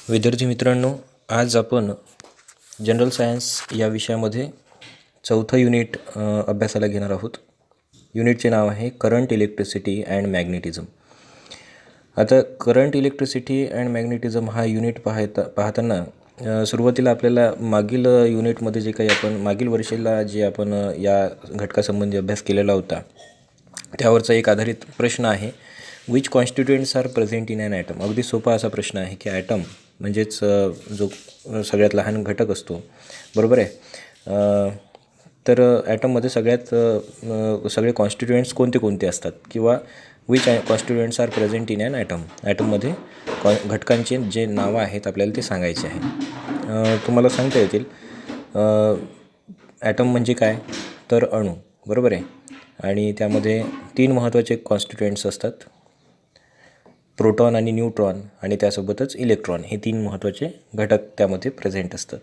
विद्यार्थी मित्रांनो, आज आपण जनरल सायन्स या विषयामध्ये चौथं युनिट अभ्यासाला घेणार आहोत. युनिटचे नाव आहे करंट इलेक्ट्रिसिटी अँड मॅग्नेटिझम. आता करंट इलेक्ट्रिसिटी अँड मॅग्नेटिझम हा युनिट पाहताना सुरुवातीला आपल्याला मागील युनिटमध्ये जे काही आपण मागील वर्षीला जे आपण या घटकासंबंधी अभ्यास केलेला होता त्यावरचा एक आधारित प्रश्न आहे. Which constituents are present in an atom. अगदी सोपा असा प्रश्न आहे की ॲटम म्हणजेच जो सगळ्यात लहान घटक असतो, बरोबर आहे. तर ॲटममध्ये सगळे कॉन्स्टिट्युएंट्स कोणते कोणते असतात किंवा which constituents are present in an atom. ॲटममध्ये घटकांचे जे नावं आहेत आपल्याला ते सांगायचे आहे. तुम्हाला सांगता येतील ॲटम म्हणजे काय, तर अणू, बरोबर आहे. आणि त्यामध्ये 3 महत्त्वाचे कॉन्स्टिट्युएंट्स असतात, प्रोटॉन आणि न्यूट्रॉन आणि त्यासोबतच इलेक्ट्रॉन. हे 3 महत्त्वाचे घटक त्यामध्ये प्रेझेंट असतात.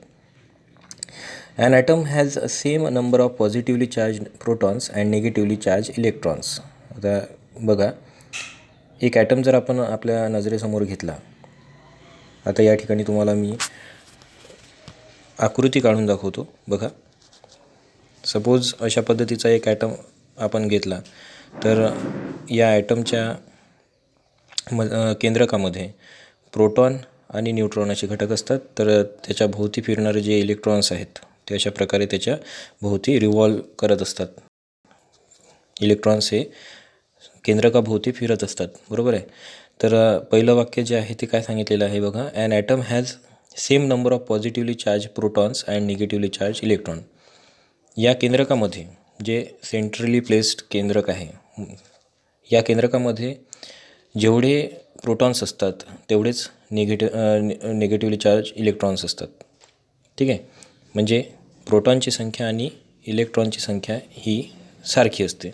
An atom has a same number of positively charge protons and negatively charge electrons. आता बघा, एक ॲटम जर आपण आपल्या नजरेसमोर घेतला, आता या ठिकाणी तुम्हाला मी आकृती काढून दाखवतो. बघा, सपोज अशा पद्धतीचा एक ॲटम आपण घेतला, तर या ॲटमच्या केंद्रकामध्ये प्रोटॉन आणि न्यूट्रॉन असे घटक असतात. तर त्याच्या भोवती फिरणारे जे इलेक्ट्रॉन्स आहेत ते अशा प्रकारे त्याच्या भोवती रिव्हॉल्व करत असतात. इलेक्ट्रॉन्स हे केंद्रकाभोवती फिरत असतात, बरोबर आहे. तर पहिलं वाक्य जे आहे ते काय सांगितलेलं आहे बघा, an atom has same number of positively charge protons and negatively charge electron. या केंद्रकामध्ये जे सेंट्रली प्लेस्ड केंद्रक आहे, या केंद्रकामध्ये जेवढे प्रोटॉन्स असतात तेवढेच निगेटिव्हली चार्ज इलेक्ट्रॉन्स असतात. ठीक आहे, म्हणजे प्रोटॉनची संख्या आणि इलेक्ट्रॉनची संख्या ही सारखी असते.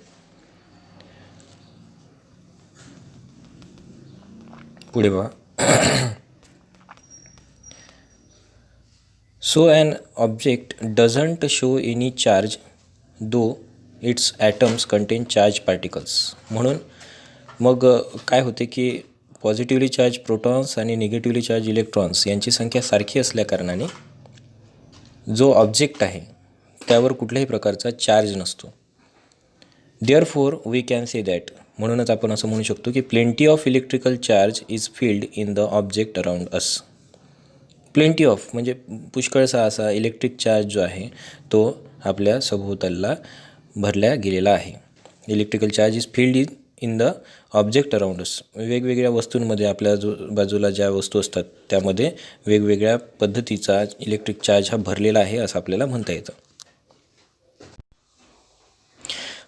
पुढे बघा, so an object doesn't show any charge though its atoms contain charge particles. म्हणून मग काय होते की पॉझिटिव्हली चार्ज प्रोटॉन्स आणि निगेटिव्हली चार्ज इलेक्ट्रॉन्स यांची संख्या सारखी असल्याकारणाने जो ऑब्जेक्ट आहे त्यावर कुठल्याही प्रकारचा चार्ज नसतो. Therefore we can say that. म्हणूनच आपण असं म्हणू शकतो की plenty of electrical charge is filled in the object around us. Plenty of म्हणजे पुष्कळसा असा इलेक्ट्रिक चार्ज जो आहे तो आपल्या सभोवतालला भरल्या गेलेला आहे. Electrical charge is filled in the object around अस. वेगवेगळ्या वस्तूंमध्ये आपल्या बाजूला ज्या वस्तू असतात त्यामध्ये वेगवेगळ्या पद्धतीचा इलेक्ट्रिक चार्ज हा भरलेला आहे असं आपल्याला म्हणता येतं.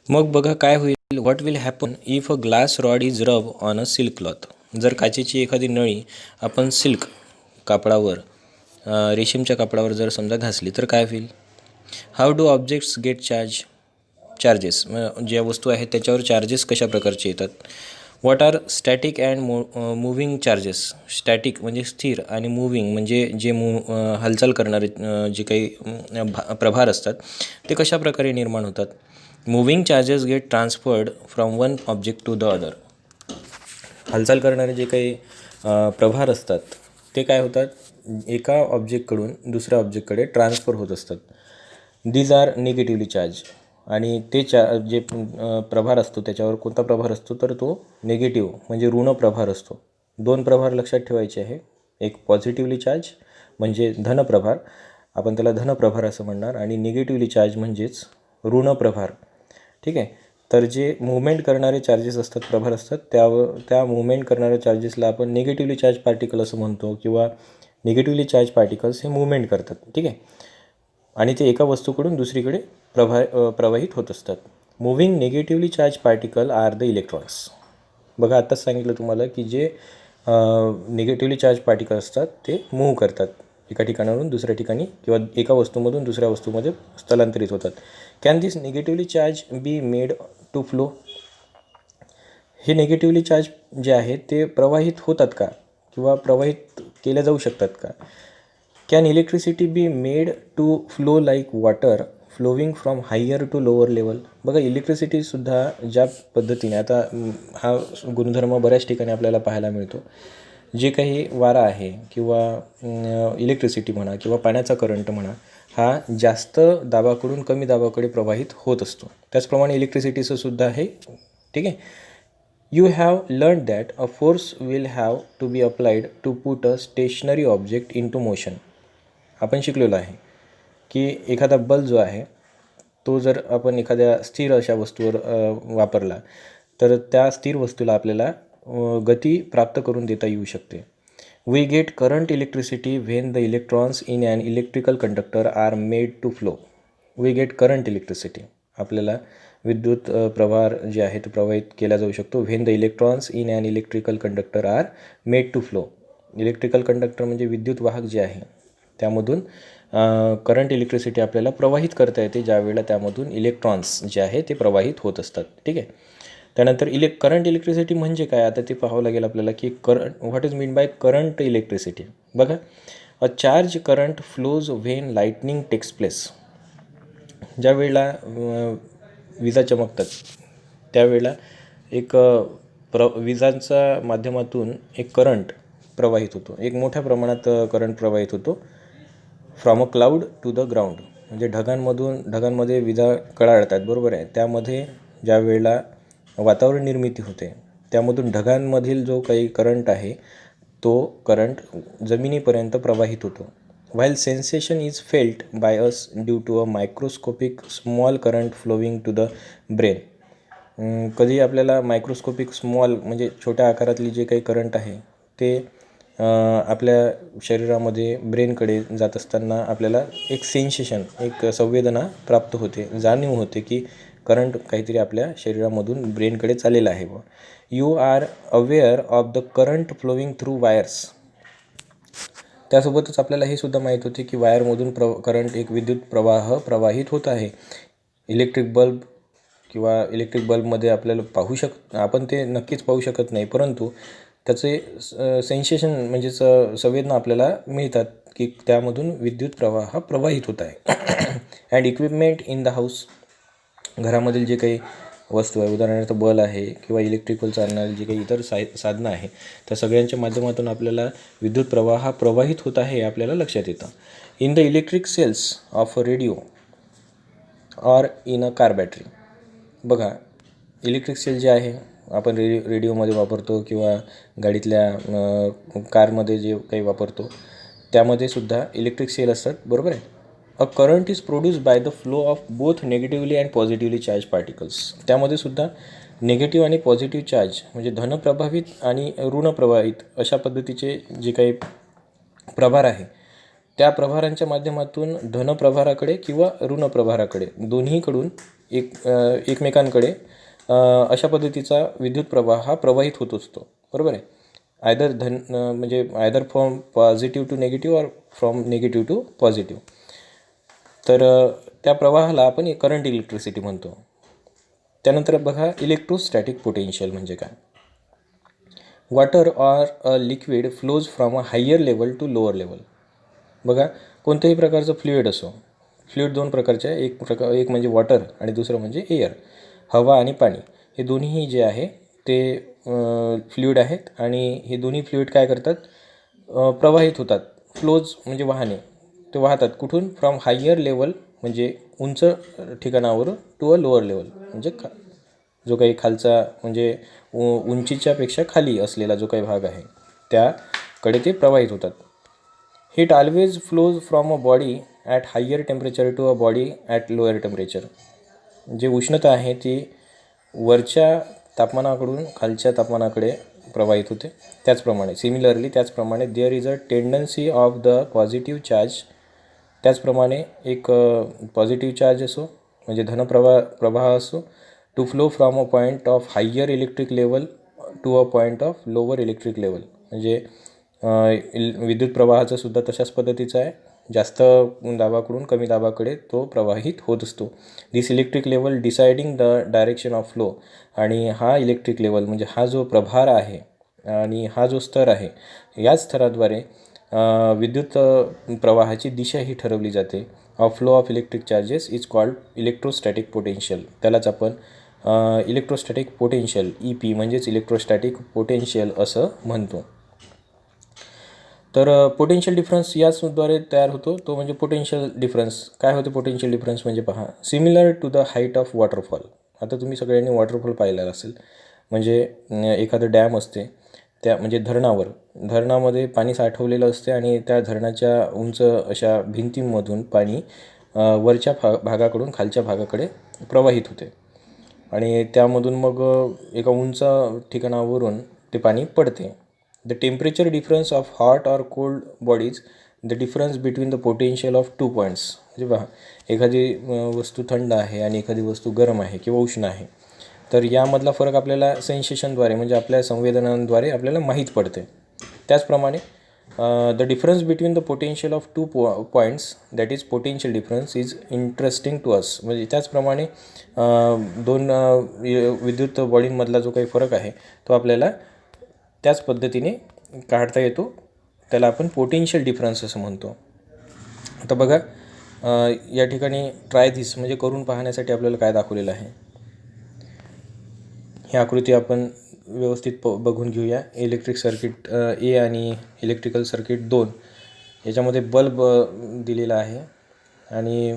मग बघा काय होईल, what will happen if a glass rod is रब ऑन अ सिल्क क्लॉथ. जर काचेची एखादी नळी आपण सिल्क कापडावर, रेशीमच्या कापडावर जर समजा घासली तर काय होईल. How do objects get charges. ज्या वस्तू आहेत त्याच्यावर चार्जेस कशा प्रकारचे येतात. What are static and moving charges. Static म्हणजे स्थिर आणि मूव्हिंग म्हणजे जे हालचाल करणारे जे काही प्रभार असतात ते कशा प्रकारे निर्माण होतात. Moving charges get transferred from one object to the other. हालचाल करणारे जे काही प्रभार असतात ते काय होतात, एका ऑब्जेक्टकडून दुसऱ्या ऑब्जेक्टकडे ट्रान्सफर होत असतात. These are negatively charge. आणि ते जे प्रभार असतो त्याच्यावर कोणता प्रभार असतो तर तो निगेटिव्ह म्हणजे ऋण प्रभार असतो. 2 प्रभार लक्षात ठेवायचे आहे. एक पॉझिटिव्हली चार्ज म्हणजे धन प्रभार, आपण त्याला धन प्रभार असं म्हणणार, आणि निगेटिव्हली चार्ज म्हणजेच ऋण प्रभार. ठीक आहे, तर जे मुवमेंट करणारे चार्जेस असतात, प्रभार असतात, त्या मुवमेंट करणाऱ्या चार्जेसला आपण निगेटिव्हली चार्ज पार्टिकल असं म्हणतो किंवा निगेटिव्हली चार्ज पार्टिकल्स हे मुवमेंट करतात. ठीक आहे, आणि ते एका वस्तूकडून दुसरीकडे प्रवाहित होत असतात. Moving negatively charge particle are the electrons. बघा, आत्ताच सांगितलं तुम्हाला की जे निगेटिव्हली चार्ज पार्टिकल असतात ते मूव्ह करतात एका ठिकाणावरून दुसऱ्या ठिकाणी किंवा एका वस्तूमधून दुसऱ्या वस्तूमध्ये स्थलांतरित होतात. Can this negatively charge be made to flow. हे निगेटिव्हली चार्ज जे आहेत ते प्रवाहित होतात का किंवा प्रवाहित केल्या जाऊ शकतात का. Can electricity be made to flow like water flowing from higher to lower level. बघा, इलेक्ट्रिसिटीसुद्धा ज्या पद्धतीने, आता हा गुणधर्म बऱ्याच ठिकाणी आपल्याला पाहायला मिळतो जे काही वारा आहे किंवा इलेक्ट्रिसिटी म्हणा किंवा पाण्याचा करंट म्हणा, हा जास्त दाबाकडून कमी दाबाकडे प्रवाहित होत असतो. त्याचप्रमाणे इलेक्ट्रिसिटीचं सुद्धा आहे. ठीक आहे. You have learn that a force will have to be applied to put a stationary object into motion. आपण शिकलेलो आहे की एखादा बल जो आहे तो जर आपण एखाद्या स्थिर अशा वस्तूवर वापरला तर त्या स्थिर वस्तूला आपल्याला गती प्राप्त करून देता येऊ शकते. We get current electricity when the electrons in an electrical conductor are made to flow. We get current electricity, आपल्याला विद्युत प्रवाह जे आहे तो प्रवाहित केला जाऊ शकतो. When the electrons in an electrical conductor are made to flow. Electrical conductor म्हणजे विद्युत वाहक जे आहे त्यामधून करंट इलेक्ट्रिसिटी आपल्याला प्रवाहित करता येते, ज्यावेळेला त्यामधून इलेक्ट्रॉन्स जे आहे ते प्रवाहित होत असतात. ठीक आहे. त्यानंतर करंट इलेक्ट्रिसिटी म्हणजे काय, आता ते पाहावं लागेल आपल्याला की what is mean by current electricity. बघा, a charge current flows when lightning takes place. ज्या वेळेला विजा चमकतात त्यावेळेला एक विजांच्या माध्यमातून एक करंट प्रवाहित होतो, एक मोठ्या प्रमाणात करंट प्रवाहित होतो from a cloud to the ground. म्हणजे ढगांमध्ये विजा कळाळतात, बरोबर आहे. त्यामध्ये ज्या वेळेला वातावरण निर्मिती होते त्यामधून ढगांमधील जो काही करंट आहे तो करंट जमिनीपर्यंत प्रवाहित होतो. While sensation is felt by us due to a microscopic small current flowing to the brain. कधी आपल्याला मायक्रोस्कोपिक स्मॉल म्हणजे छोट्या आकारातली जे काही करंट आहे ते आपल्या शरीरामध्ये ब्रेनकडे जात असताना आपल्याला एक सेन्सेशन, एक संवेदना प्राप्त होते, जाणीव होते की करंट काहीतरी आपल्या शरीरामधून ब्रेनकडे चाललेलं आहे. You are aware of the current flowing through wires. त्यासोबतच आपल्याला हे सुद्धा माहीत होते की वायरमधून करंट, एक विद्युत प्रवाह प्रवाहित होत आहे. इलेक्ट्रिक बल्बमध्ये आपल्याला आपण ते नक्कीच पाहू शकत नाही, परंतु त्याचे सेन्सेशन म्हणजेच संवेदना आपल्याला मिळतात की त्यामधून विद्युत प्रवाह प्रवाहित होत आहे. And equipment in the house. घरामधील जे काही वस्तू आहे, उदाहरणार्थ बल आहे किंवा इलेक्ट्रिकल चालणारी जी काही इतर साधनं आहे, त्या सगळ्यांच्या माध्यमातून आपल्याला विद्युत प्रवाह प्रवाहित होत आहे आपल्याला लक्षात येतं. In the electric cells of a radio or in a car battery. बघा, इलेक्ट्रिक सेल जे आहे आपण रेडिओमध्ये वापरतो किंवा गाडीतल्या कारमध्ये जे काही वापरतो त्यामध्ये सुद्धा इलेक्ट्रिक सेल असतात, बरोबर आहे. अ current is produce by the flow of both negatively and positively charge particles. त्यामध्ये सुद्धा नेगेटिव्ह आणि पॉझिटिव्ह चार्ज म्हणजे धनप्रभावित आणि ऋणप्रभावित अशा पद्धतीचे जे काही प्रभार आहे त्या प्रभारांच्या माध्यमातून धनप्रभाराकडे किंवा ऋणप्रभाराकडे दोन्हीकडून एकमेकांकडे अशा पद्धतीचा विद्युत प्रवाह हा प्रवाहित होत असतो, बरोबर आहे. Either from positive to negative or from negative to positive. तर त्या प्रवाहाला आपण करंट इलेक्ट्रिसिटी म्हणतो. त्यानंतर बघा, इलेक्ट्रोस्टॅटिक पोटेन्शियल म्हणजे काय. Water or a liquid flows from a higher level to lower level. बघा, कोणत्याही प्रकारचं फ्लुइड असो, फ्लुइड दोन प्रकारचे आहे, एक म्हणजे वॉटर आणि दुसरं म्हणजे एअर, हवा आणि पाणी. हे दोन्ही जे आहे ते फ्लुइड आहेत आणि हे दोन्ही फ्लुइड काय करतात, प्रवाहित होतात. फ्लोज म्हणजे वाहने, ते वाहतात कुठून, फ्रॉम हायर लेवल म्हणजे उंच ठिकाणावर टू अ लोअर लेवल म्हणजे जो काही खालचा म्हणजे उंचीच्या पेक्षा खाली असलेला जो काही भाग आहे त्याकडे ते प्रवाहित होतात. Heat always flows from a body at higher temperature to a body at lower temperature. जे उष्णता आहे ती वरच्या तापमानाकडून खालच्या तापमानाकडे प्रवाहित होते. त्याचप्रमाणे there is a tendency of the positive charge. त्याचप्रमाणे एक पॉझिटिव्ह चार्ज असो म्हणजे प्रवाह असो to flow from a point of higher electric level to a point of lower electric level. म्हणजे विद्युत प्रवाहाचं सुद्धा तशाच पद्धतीचं आहे, जास्त दाबाकडून कमी दाबाकडे तो प्रवाहित होत असतो. This electric level deciding the direction of flow. आणि हा इलेक्ट्रिक लेवल म्हणजे हा जो प्रभार आहे आणि हा जो स्तर आहे, याच स्तराद्वारे विद्युत प्रवाहाची दिशा ही ठरवली जाते. Flow of electric charges is called electrostatic potential. त्यालाच आपण इलेक्ट्रोस्टॅटिक पोटेन्शियल, EP म्हणजेच इलेक्ट्रोस्टॅटिक पोटेन्शियल असं म्हणतो. तर पोटेन्शियल डिफरन्स याचद्वारे तयार होतो, तो म्हणजे पोटेन्शियल डिफरन्स. काय होते पोटेन्शियल डिफरन्स म्हणजे पहा, similar to the height of waterfall. आता तुम्ही सगळ्यांनी वॉटरफॉल पाहिलेला असेल. म्हणजे एखादं डॅम असते, त्या म्हणजे धरणामध्ये पाणी साठवलेलं असते आणि त्या धरणाच्या उंच अशा भिंतींमधून पाणी वरच्या भागाकडून खालच्या भागाकडे प्रवाहित होते आणि त्यामधून मग एका उंच ठिकाणावरून ते पाणी पडते. The temperature difference of hot or cold bodies, the difference between the potential of 2 points. म्हणजे पहा, एखादी वस्तू थंड आहे आणि एखादी वस्तू गरम आहे किंवा उष्ण आहे, तर यामधला फरक आपल्याला सेन्सेशनद्वारे म्हणजे आपल्या संवेदनांद्वारे आपल्याला माहीत पडते. त्याचप्रमाणे the difference between the potential of 2 points, that is potential difference, is interesting to us. म्हणजे त्याचप्रमाणे दोन विद्युत बॉडींमधला जो काही फरक आहे तो आपल्याला त्याच पद्धतीने काढता येतो. त्याला आपण पोटेन्शियल डिफरन्स असं म्हणतो. आता बघा, या ठिकाणी ट्राय धिस म्हणजे करून पाहण्यासाठी आपल्याला काय दाखवलेलं आहे. ही आकृती आपण व्यवस्थित बघून घेऊया. इलेक्ट्रिक सर्किट ए आणि इलेक्ट्रिकल सर्किट 2 याच्यामध्ये बल्ब दिलेला आहे आणि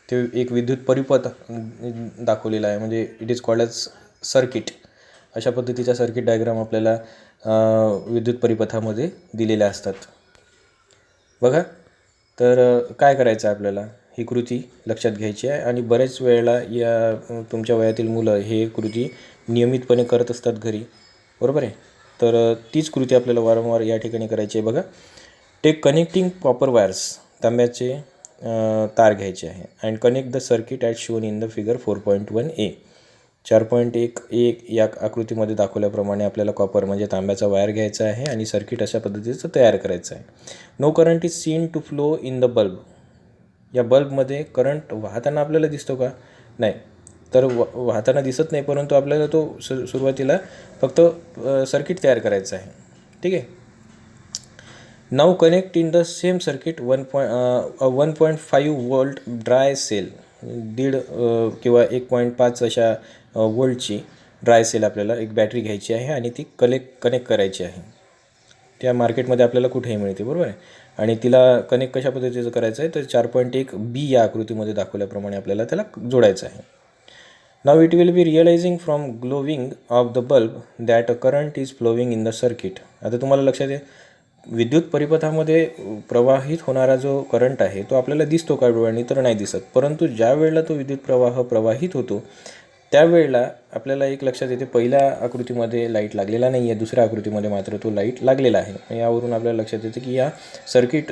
ते एक विद्युत परिपथ दाखवलेला आहे. म्हणजे it is called as circuit. अशा पद्धतीचा सर्किट डायग्राम आपल्याला विद्युत परिपथामध्ये दिलेल्या असतात. बघा, तर काय करायचं आहे आपल्याला, ही कृती लक्षात घ्यायची आहे आणि बऱ्याच वेळेला या तुमच्या वयातील मुलं हे कृती नियमितपणे करत असतात घरी, बरोबर आहे. तर तीच कृती आपल्याला वारंवार या ठिकाणी करायची आहे. बघा, टेक कनेक्टिंग कॉपर वायर्स, तांब्याचे तार घ्यायचे आहे and connect the circuit at shown in the figure 4.1a. 4.1 या आकृतीमध्ये दाखवल्याप्रमाणे आपल्याला कॉपर म्हणजे तांब्याचा वायर घ्यायचा आहे आणि सर्किट अशा पद्धतीचं तयार करायचं आहे. No current is seen to flow in the bulb. या बल्बमध्ये करंट वाहताना आपल्याला दिसतो का? नाही. तर वाहताना दिसत नाही, परंतु आपल्याला तो सुरुवातीला फक्त सर्किट तयार करायचं आहे. ठीक आहे. Now connect in the same circuit 1.5 volt dry cell. 1.5 किंवा 1.5 अशा वोल्टची ड्राय सेल आपल्याला एक बॅटरी घ्यायची आहे आणि ती कनेक्ट करायची आहे. त्या मार्केटमध्ये आपल्याला कुठेही मिळते, बरोबर आहे. आणि तिला कनेक्ट कशा पद्धतीचं करायचं आहे, तर 4.1b या आकृतीमध्ये दाखवल्याप्रमाणे आपल्याला त्याला जोडायचं आहे. Now it will be realising from glowing of the bulb that a current is flowing in the circuit. आता तुम्हाला लक्षात आहे, विद्युत परिपथामध्ये प्रवाहित होणारा जो करंट आहे तो आपल्याला दिसतो का डोळ्यांनी? तर नाही दिसत. परंतु ज्या वेळेला तो विद्युत प्रवाह प्रवाहित होतो त्यावेळेला आपल्याला एक लक्षात येते, पहिल्या आकृतीमध्ये लाईट लागलेला नाही आहे, दुसऱ्या आकृतीमध्ये मात्र तो लाईट लागलेला आहे. यावरून आपल्याला लक्षात येते की या सर्किट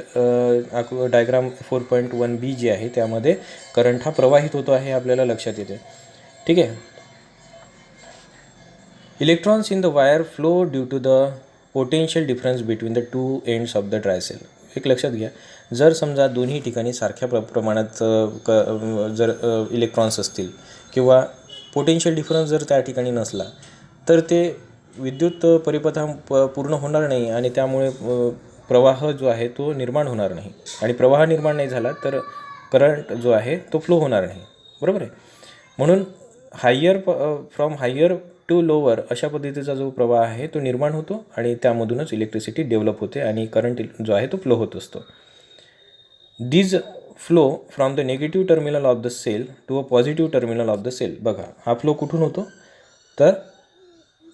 डायग्राम 4.1b जे आहे त्यामध्ये करंट हा प्रवाहित होतो आहे, आपल्याला लक्षात येते. ठीक आहे. Electrons in the wire flow due to the potential difference between the 2 ends of the dry cell. एक लक्षात घ्या, जर समजा दोन्ही ठिकाणी सारख्या प्रमाणात जर इलेक्ट्रॉन्स असतील किंवा पोटेन्शियल डिफरन्स जर त्या ठिकाणी नसला तर ते विद्युत परिपथा पूर्ण होणार नाही आणि त्यामुळे प्रवाह जो आहे तो निर्माण होणार नाही. आणि प्रवाह निर्माण नाही झाला तर करंट जो आहे तो फ्लो होणार नाही, बरोबर आहे. म्हणून फ्रॉम हायर टू लोअर अशा पद्धतीचा जो प्रवाह आहे तो निर्माण होतो आणि त्यामधूनच इलेक्ट्रिसिटी डेव्हलप होते आणि करंट जो आहे तो फ्लो होत असतो. These flow from the negative terminal of the cell to a positive terminal of the cell. बघा, हा फ्लो कुठून होतो? तर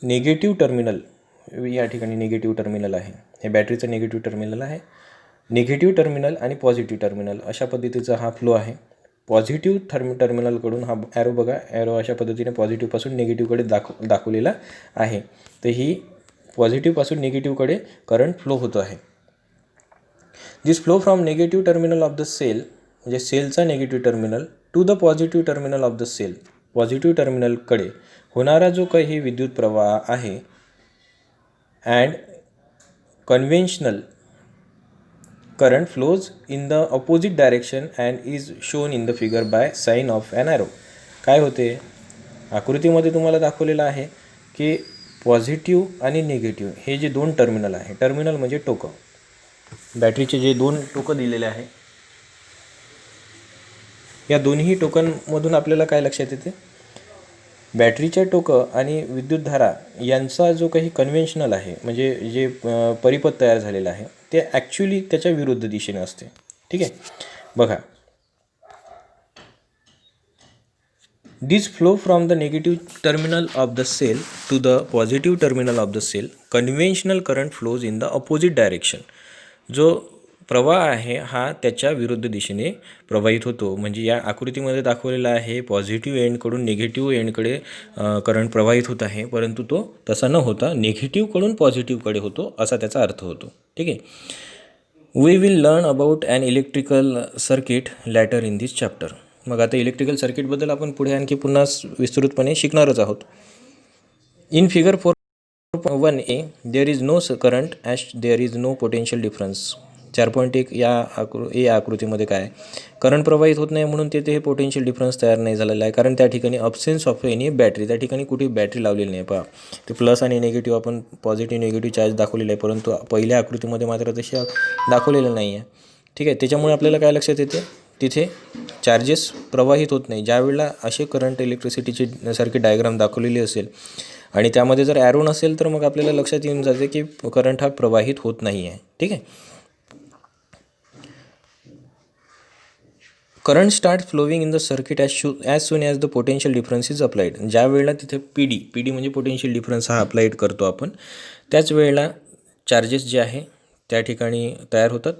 नेगेटिव्ह टर्मिनल, या ठिकाणी नेगेटिव्ह टर्मिनल आहे, हे बॅटरीचं नेगेटिव्ह टर्मिनल आहे. निगेटिव्ह टर्मिनल आणि पॉझिटिव्ह टर्मिनल अशा पद्धतीचा हा फ्लो आहे. पॉझिटिव्ह टर्मिनलकडून हा ॲरो बघा, ॲरो अशा पद्धतीने पॉझिटिव्हपासून निगेटिव्हकडे दाखवलेला आहे. तर ही पॉझिटिव्हपासून निगेटिव्हकडे करंट फ्लो होतो आहे. This flow from negative terminal of the cell, म्हणजे सेलचा negative terminal, to the positive terminal of the cell, positive टर्मिनलकडे होणारा जो काही विद्युत प्रवाह आहे, and conventional current flows in the opposite direction and is shown in the figure by sign of an arrow. काय होते? आकृतीमध्ये तुम्हाला दाखवलेलं आहे की पॉझिटिव्ह आणि निगेटिव्ह हे जे दोन टर्मिनल आहे, टर्मिनल म्हणजे टोकं, बॅटरीचे जे दोन टोकं दिलेले आहे, या दोन्ही टोकांमधून आपल्याला काय लक्षात येते? बॅटरीच्या टोकं आणि विद्युतधारा यांचा जो काही कन्व्हेन्शनल आहे, म्हणजे जे परिपथ तयार झालेलं आहे, ते ॲक्च्युली त्याच्या विरुद्ध दिशेने असते. ठीक आहे, बघा. This flow from the negative terminal of the cell to the positive terminal of the cell. Conventional current flows in the opposite direction. जो प्रवाह आहे हा त्याच्या विरुद्ध दिशेने प्रवाहित होतो. म्हणजे या आकृतीमध्ये दाखवलेला आहे पॉझिटिव्ह एंडकडून निगेटिव्ह एंडकडे करंट प्रवाहित होत आहे, परंतु तो तसा न होता निगेटिव्हकडून पॉझिटिव्हकडे होतो असा त्याचा अर्थ होतो. ठीक आहे. We will learn about an electrical circuit later in this chapter. मग आता इलेक्ट्रिकल सर्किटबद्दल आपण पुढे आणखी पुन्हा विस्तृतपणे शिकणारच आहोत. In figure 4.1a there is no current as there is no potential difference. 4.1 या आकृतीमध्ये काय करंट प्रवाहित होत नाही, म्हणून तेथे हे पोटेन्शियल डिफरन्स तयार नाही झालेला आहे, कारण त्या ठिकाणी अब्सेन्स ऑफ एनी बॅटरी, त्या ठिकाणी कुठे बॅटरी लावलेली नाही. पहा, ते प्लस आणि निगेटिव्ह आपण पॉझिटिव्ह निगेटिव्ह चार्ज दाखवलेला आहे, परंतु पहिल्या आकृतीमध्ये मात्र तसे दाखवलेलं नाही आहे. ठीक आहे, त्याच्यामुळे आपल्याला काय लक्षात येते, तिथे चार्जेस प्रवाहित होत नाही. ज्यावेळेला असे करंट इलेक्ट्रिसिटीची सर्किट डायग्राम दाखवलेली असेल आणि त्यामध्ये जर ॲरो नसेल तर मग आपल्याला लक्षात येऊन जाते की करंट हा प्रवाहित होत नाही आहे. ठीक आहे. Current start flowing in the circuit as soon as the potential difference is applied. ज्या वेळेला तिथे पी डी म्हणजे पोटेन्शियल डिफरन्स हा अप्लाइड करतो आपण, त्याच वेळेला चार्जेस जे आहे त्या ठिकाणी तयार होतात,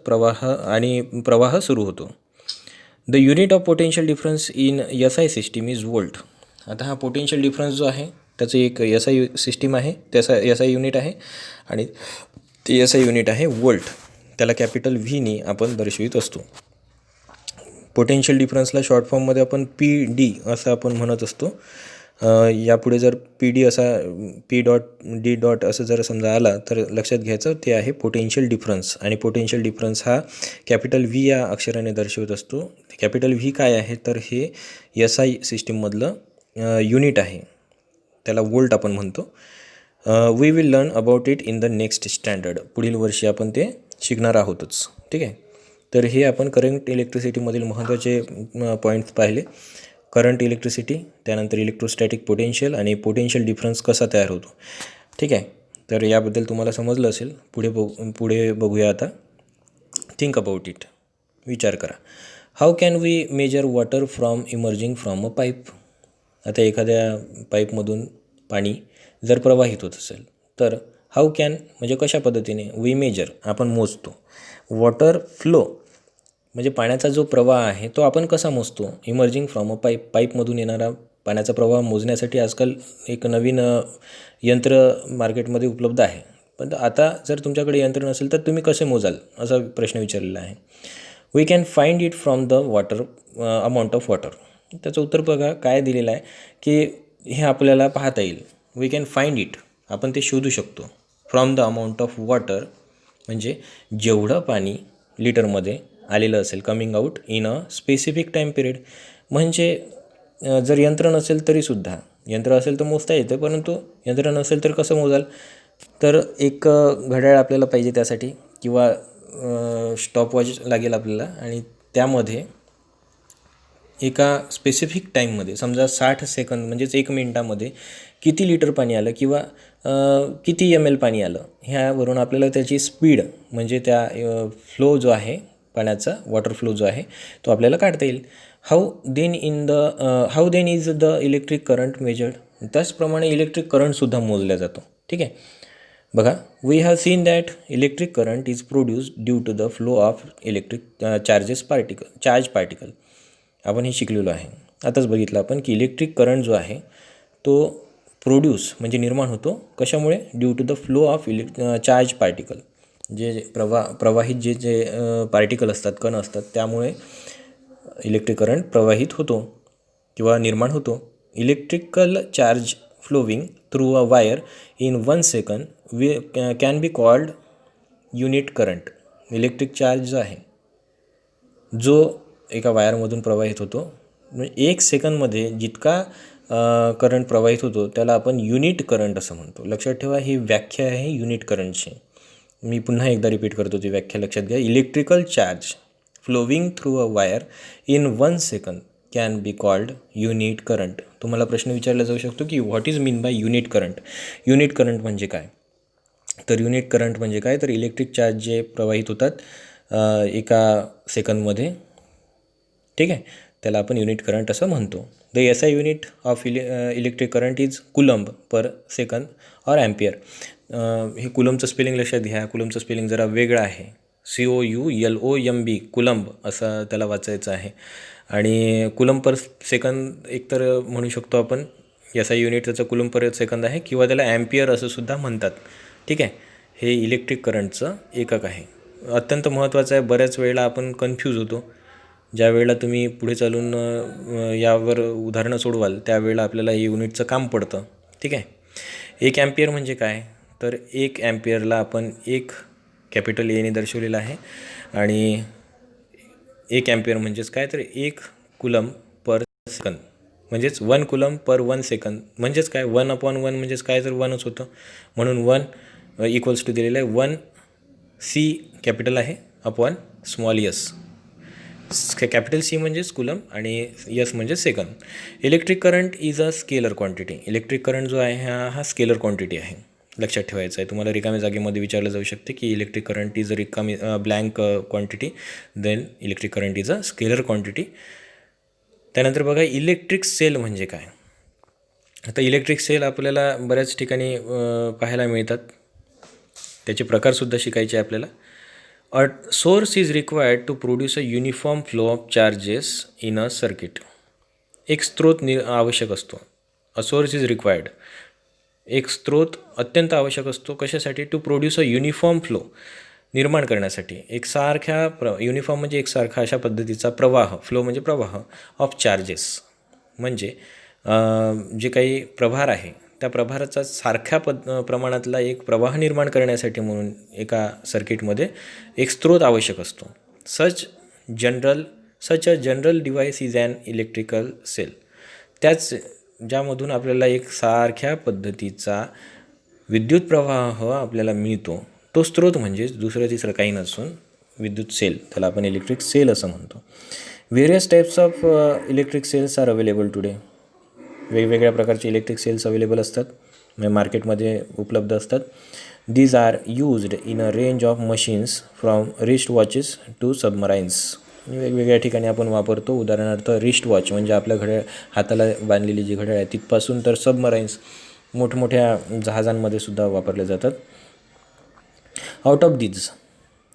प्रवाह सुरू होतो. The unit of potential difference in S I system is volt. आता हा पोटेन्शियल डिफरन्स जो आहे त्याचं एक एस आय सिस्टीम आहे, त्याचा एस आय युनिट आहे आणि ते एस आय युनिट आहे वोल्ट. त्याला कॅपिटल व्हीनी आपण दर्शवित असतो. पोटेन्शियल डिफरन्सला शॉर्ट फॉर्ममध्ये आपण पी डी असं आपण म्हणत असतो. यापुढे जर पी डी असा पी डॉट डी डॉट असं जर समजा आला तर लक्षात घ्यायचं ते आहे पोटेन्शियल डिफरन्स, आणि पोटेन्शियल डिफरन्स हा कॅपिटल व्ही या अक्षराने दर्शवत असतो. कॅपिटल व्ही काय आहे तर हे एस आय सिस्टीममधलं युनिट आहे, त्याला वोल्ट आपण म्हणतो. We will learn about it in the next standard. पुढील वर्षी आपण ते शिकणार आहोतच. ठीक आहे. तर हे आपण करंट इलेक्ट्रिसिटीमधील महत्त्वाचे पॉईंट्स पाहिले. करंट इलेक्ट्रिसिटी, त्यानंतर इलेक्ट्रोस्टॅटिक पोटेन्शियल आणि पोटेन्शियल डिफरन्स कसा तयार होतो. ठीक आहे. तर याबद्दल तुम्हाला समजलं असेल. पुढे बघूया आता. Think about it. विचार करा. How can we measure water from emerging from a pipe. आता एखाद्या पाईपमधून पाणी जर प्रवाहित होत असेल तर हाऊ कॅन म्हणजे कशा पद्धतीने, वी मेजर आपण मोजतो, वॉटर फ्लो म्हणजे पाण्याचा जो प्रवाह आहे तो आपण कसा मोजतो, इमर्जिंग फ्रॉम अ पाईपमधून येणारा पाण्याचा प्रवाह मोजण्यासाठी आजकाल एक नवीन यंत्र मार्केटमध्ये उपलब्ध आहे. पण आता जर तुमच्याकडे यंत्र नसेल तर तुम्ही कसे मोजाल असा प्रश्न विचारलेला आहे. We can find it from the water amount of water. त्याचं उत्तर बघा काय दिलेलं आहे की हे आपल्याला पाहता येईल. वी कॅन फाइंड इट, आपण ते शोधू शकतो. From the amount of water म्हणजे जेवढं पाणी लिटरमध्ये आलेलं असेल, coming out in a specific time period. म्हणजे जर यंत्र नसेल तरीसुद्धा, यंत्र असेल तर मोजता येतं, परंतु यंत्र नसेल तर कसं मोजाल, तर एक घड्याळ आपल्याला पाहिजे त्यासाठी, किंवा स्टॉपवॉच लागेल आपल्याला, आणि त्यामध्ये एका स्पेसिफिक टाईममध्ये समजा 60 सेकंद म्हणजेच 1 मिनटामध्ये किती लिटर पाणी आलं किंवा किती ml पाणी आलं, ह्यावरून आपल्याला त्याची स्पीड म्हणजे त्या फ्लो जो आहे पाण्याचा, वॉटर फ्लो जो आहे तो आपल्याला काढता येईल. How then is the electric current measured. त्याचप्रमाणे इलेक्ट्रिक करंटसुद्धा मोजला जातो. ठीक आहे. बघा, we have seen that electric current is produced due to the flow of electric charge particle. आपण हे शिकलेलो आहे. आताच बघितलं आपण की इलेक्ट्रिक करंट जो आहे तो प्रोड्यूस म्हणजे निर्माण होतो कशामुळे, due to the flow of charge particle. जे प्रवाहित जे पार्टिकल असतात, कण असतात, त्यामुळे इलेक्ट्रिक करंट प्रवाहित होतो किंवा निर्माण होतो. Electrical charge flowing through a wire in 1 second can be called unit current. Electric charge जो आहे जो एका वायरमधून प्रवाहित होतो, म्हणजे 1 सेकंदमध्ये जितका करंट प्रवाहित होतो त्याला आपण युनिट करंट असं म्हणतो. लक्षात ठेवा, ही व्याख्या आहे युनिट करंटची. मी पुन्हा एकदा रिपीट करतो ती व्याख्या, लक्षात घ्या. Electrical charge flowing through a wire in 1 second can be called unit current. तुम्हाला प्रश्न विचारला जाऊ शकतो की what is mean by unit current. Unit current म्हणजे काय? तर युनिट करंट म्हणजे काय, तर इलेक्ट्रिक चार्ज जे प्रवाहित होतात एका सेकंदमध्ये, ठीक आहे, त्याला आपण युनिट करंट असं म्हणतो. The S I unit of electric current is coulomb per second or ampere. हे कुलमचं स्पेलिंग लक्षात घ्या. कुलमचं स्पेलिंग जरा वेगळं आहे. COULOMB कुलंब असं त्याला वाचायचं आहे. आणि कुलम पर सेकंद एकतर म्हणू शकतो आपण, एस आय युनिट त्याचं कुलम पर सेकंद आहे, किंवा त्याला ॲम्पियर असं सुद्धा म्हणतात, ठीक आहे. हे इलेक्ट्रिक करंटचं एकक आहे. अत्यंत महत्त्वाचं आहे. बऱ्याच वेळेला आपण कन्फ्यूज होतो. ज्या वेळेला तुम्ही पुढे चालून यावर उदाहरणं सोडवाल त्यावेळेला आपल्याला हे युनिटचं काम पडतं, ठीक आहे. 1 ॲम्पियर म्हणजे काय, तर 1 ॲम्पियरला आपण एक कॅपिटल एने दर्शवलेलं आहे. आणि 1 ॲम्पियर म्हणजेच काय, तर 1 कुलम पर सेकंद, म्हणजेच 1 कुलम पर 1 सेकंद. म्हणजेच काय, 1/1 म्हणजेच काय, तर 1च होतं. म्हणून 1 इक्वल्स टू दिलेलं आहे 1 C कॅपिटल आहे upon small S. Capital C म्हणजेच कुलम आणि एस म्हणजे second. Electric current is a scalar quantity. Electric current जो आहे हा स्केलर क्वांटिटी आहे, लक्षात ठेवायचं आहे. तुम्हाला रिकाम्या जागेमध्ये विचारलं जाऊ शकते की इलेक्ट्रिक करंट इज अ रिकामी blank quantity, then electric current is a scalar quantity. त्यानंतर बघा इलेक्ट्रिक सेल म्हणजे काय. आता इलेक्ट्रिक सेल आपल्याला बऱ्याच ठिकाणी पाहायला मिळतात. त्याचे प्रकारसुद्धा शिकायचे आपल्याला. A source is required to produce a uniform flow of charges in a circuit. एक स्त्रोत आवश्यक असतो. अ सोर्स इज रिक्वायर्ड, एक स्त्रोत अत्यंत आवश्यक असतो. कशासाठी, to produce a uniform flow, निर्माण करण्यासाठी एकसारख्या युनिफॉर्म म्हणजे एकसारखा अशा पद्धतीचा प्रवाह, फ्लो म्हणजे प्रवाह, ऑफ चार्जेस म्हणजे जे काही प्रभार आहे त्या प्रभाराचा सारख्या प्रमाणातला एक प्रवाह निर्माण करण्यासाठी म्हणून एका सर्किटमध्ये एक स्त्रोत आवश्यक असतो. Such a general device is an electrical cell. त्याच ज्यामधून आपल्याला एक सारख्या पद्धतीचा विद्युत प्रवाह आपल्याला मिळतो, तो स्त्रोत म्हणजेच दुसरं तिसरं काही नसून विद्युत सेल, त्याला आपण इलेक्ट्रिक सेल असं म्हणतो. Various types of electric cells are available today. वेगवेगळ्या प्रकारचे इलेक्ट्रिक सेल्स अवेलेबल असतात, म्हणजे मार्केटमध्ये उपलब्ध असतात. These are used in a range of machines from wrist watches to submarines. वेगवेगळ्या ठिकाणी आपण वापरतो. उदाहरणार्थ रिस्ट वॉच म्हणजे आपल्या हाताला बांधलेली जी घड्याळ आहे तिथपासून तर सबमराईन्स मोठमोठ्या जहाजांमध्ये सुद्धा वापरले जातात. आउट ऑफ दीज,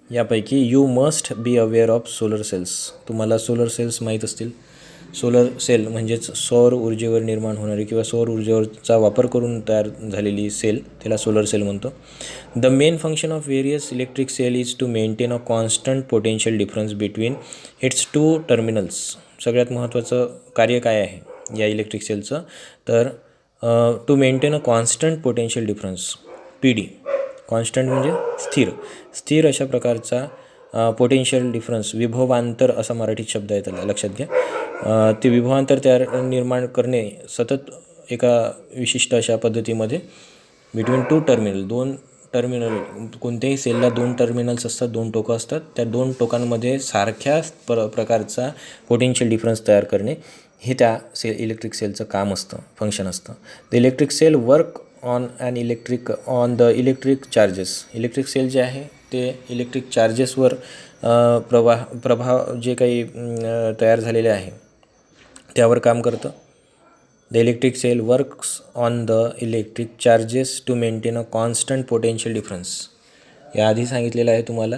यापैकी you must be aware of solar cells. तुम्हाला सोलर सेल्स माहीत असतील. सोलर सेल म्हणजेच सौर ऊर्जेवर निर्माण होणारी किंवा सौर ऊर्जेवरचा वापर करून तयार झालेली सेल, त्याला सोलर सेल म्हणतो. The main function of various electric cell is to maintain a constant potential difference between its two terminals. सगळ्यात महत्त्वाचं कार्य काय आहे या इलेक्ट्रिक सेलचं, तर to maintain a constant potential difference, PD. Constant म्हणजे स्थिर अशा प्रकारचा पोटेन्शियल डिफरन्स, विभवांतर असा मराठीत शब्द आहे, त्याला लक्षात घ्या. ते विभवांतर निर्माण करणे सतत एका विशिष्ट अशा पद्धतीमध्ये बिटवीन टू टर्मिनल, 2 टर्मिनल, कोणत्याही सेलला 2 टर्मिनल्स असतात, 2 टोकं असतात. त्या 2 टोकांमध्ये सारख्या प्रकारचा पोटेन्शियल डिफरन्स तयार करणे हे त्या इलेक्ट्रिक सेलचं काम असतं, फंक्शन असतं. The electric cell work on the electric charges. Electric cell जे आहे ते इलेक्ट्रिक चार्जेसवर प्रभाव जे काही तयार झालेले आहे त्यावर काम करतं. The electric cell works on the electric charges to maintain a constant potential difference. याआधी सांगितलेलं आहे तुम्हाला,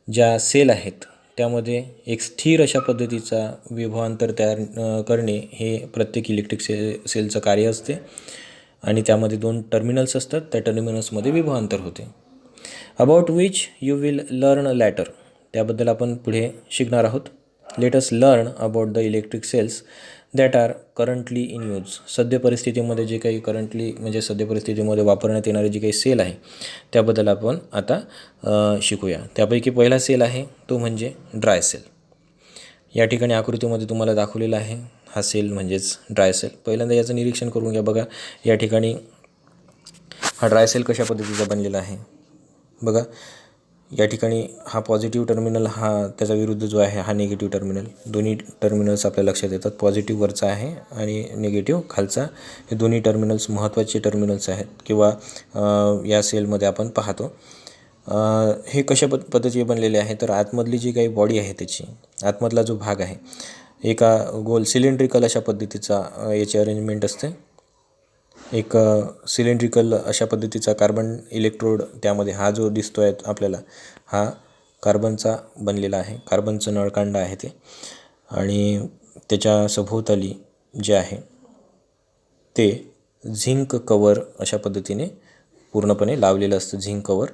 ज्या सेल आहेत त्यामध्ये एक स्थिर अशा पद्धतीचा विभवांतर तयार करणे हे प्रत्येक इलेक्ट्रिक सेलचं कार्य असते. आणि त्यामध्ये 2 टर्मिनल्स असतात, त्या टर्मिनल्समध्ये विभवांतर होते. About which you will learn later. त्याबद्दल आपण पुढे शिकणार आहोत. Let us learn about the electric cells that are currently in use. सद्य परिस्थितीमध्ये जे काही म्हणजे सद्य परिस्थितीमध्ये वापरण्यात येणारे जे काही सेल आहे त्याबद्दल आपण आता शिकूया. त्यापैकी पहिला सेल आहे तो म्हणजे ड्राय सेल. या ठिकाणी आकृतीमध्ये तुम्हाला दाखवलेला आहे हा सेल म्हणजेच ड्राय सेल. पहिल्यांदा याचं निरीक्षण करून घ्या. बघा या ठिकाणी हा ड्राय सेल कशा पद्धतीचा बनलेला आहे. बघा या ठिकाणी हा पॉझिटिव्ह टर्मिनल, हा त्याचा विरुद्ध जो आहे हा निगेटिव्ह टर्मिनल. दोन्ही टर्मिनल्स आपल्या लक्षात येतात. पॉझिटिव्ह वरचा आहे आणि निगेटिव्ह खालचा. हे दोन्ही टर्मिनल्स महत्त्वाचे टर्मिनल्स आहेत किंवा या सेलमध्ये आपण पाहतो. हे कशा पद्धतीने बनलेले आहे तर आतमधली जी काही बॉडी आहे त्याची आतमधला जो भाग आहे एका गोल सिलेंड्रिकल अशा पद्धतीचा याची अरेंजमेंट असते. एक सिलेंड्रिकल अशा पद्धतीचा कार्बन इलेक्ट्रोड त्यामध्ये हा जो दिसतो आहे आपल्याला हा कार्बनचा बनलेला आहे. कार्बनचं नळकांड आहे ते आणि त्याच्या सभोवताली जे आहे ते झिंक कवर अशा पद्धतीने पूर्णपणे लावलेलं असतं, झिंक कवर.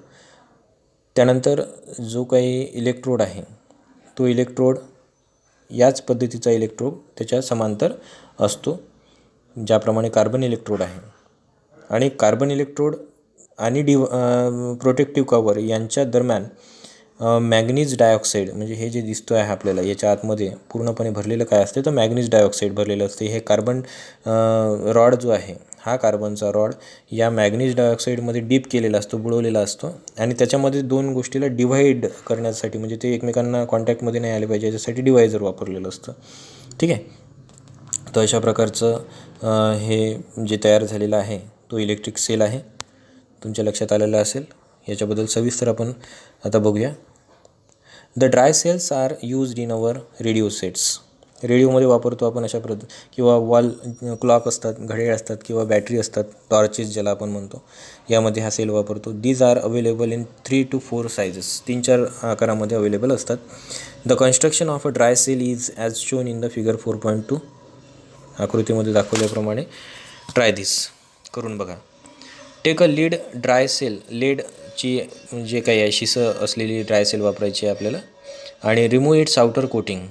त्यानंतर जो काही इलेक्ट्रोड आहे तो इलेक्ट्रोड याच पद्धतीचा इलेक्ट्रोड त्याच्या समांतर असतो, ज्याप्रमाणे कार्बन इलेक्ट्रोड आहे. आणि कार्बन इलेक्ट्रोड आणि प्रोटेक्टिव्ह कवर यांच्या दरम्यान मॅग्नीज डायऑक्साईड, म्हणजे हे जे दिसतो आहे आपल्याला याच्या आतमध्ये पूर्णपणे भरलेलं काय असते तर मॅग्नीज डायऑक्साईड भरलेलं असते. हे कार्बन रॉड जो आहे हा कार्बनचा रॉड या मॅग्नीज डायऑक्साईडमध्ये डीप केलेला असतो, बुडवलेला असतो आणि त्याच्यामध्ये दोन गोष्टीला डिव्हाइड करण्यासाठी, म्हणजे ते एकमेकांना कॉन्टॅक्टमध्ये नाही आले पाहिजे याच्यासाठी डिवायझर वापरलेलं असतं. ठीक आहे. तर अशा प्रकारचं हे जे तयार झालेलं आहे तो इलेक्ट्रिक सेल आहे. तुमच्या लक्षात आलेलं असेल. याच्याबद्दल सविस्तर आपण आता बघूया. The dry cells are used in our radio sets. रेडिओमध्ये वापरतो आपण अशा किंवा वॉल क्लॉक असतात, घड्याळ असतात किंवा बॅटरी असतात, टॉर्चेस ज्याला आपण म्हणतो, यामध्ये हा सेल वापरतो. These are available in 3 to 4 sizes. 3-4 आकारामध्ये अवेलेबल असतात. The construction of a dry cell is as shown in the figure 4.2. आकृतीमध्ये दाखवल्याप्रमाणे ट्राय दिस करून बघा. Take a lead dry cell. लीडची जे काही आहे शिसं असलेली ड्राय सेल वापरायची आहे आपल्याला आणि रिमूव्ह इट्स आउटर कोटिंग.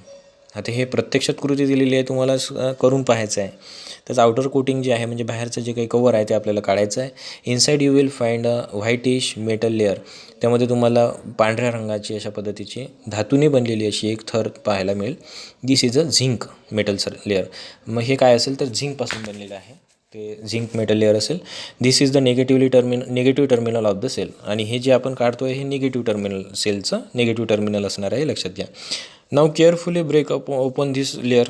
आता हे प्रत्यक्षात कृती दिलेली आहे, तुम्हाला करून पाहायचं आहे. त्याचं आउटर कोटिंग जे आहे म्हणजे बाहेरचं जे काही कवर आहे ते आपल्याला काढायचं आहे. Inside you will find a whitish metal layer. त्यामध्ये तुम्हाला पांढऱ्या रंगाची अशा पद्धतीची धातूने बनलेली अशी एक थर पाहायला मिळेल. This is a zinc metal layer. मग हे काय असेल तर झिंकपासून बनलेलं आहे, ते झिंक मेटल लेअर असेल. This is the negative terminal of the cell. आणि हे जे आपण काढतो आहे हे निगेटिव्ह टर्मिनल, सेलचं निगेटिव्ह टर्मिनल असणार आहे, लक्षात घ्या. Now carefully break open this layer.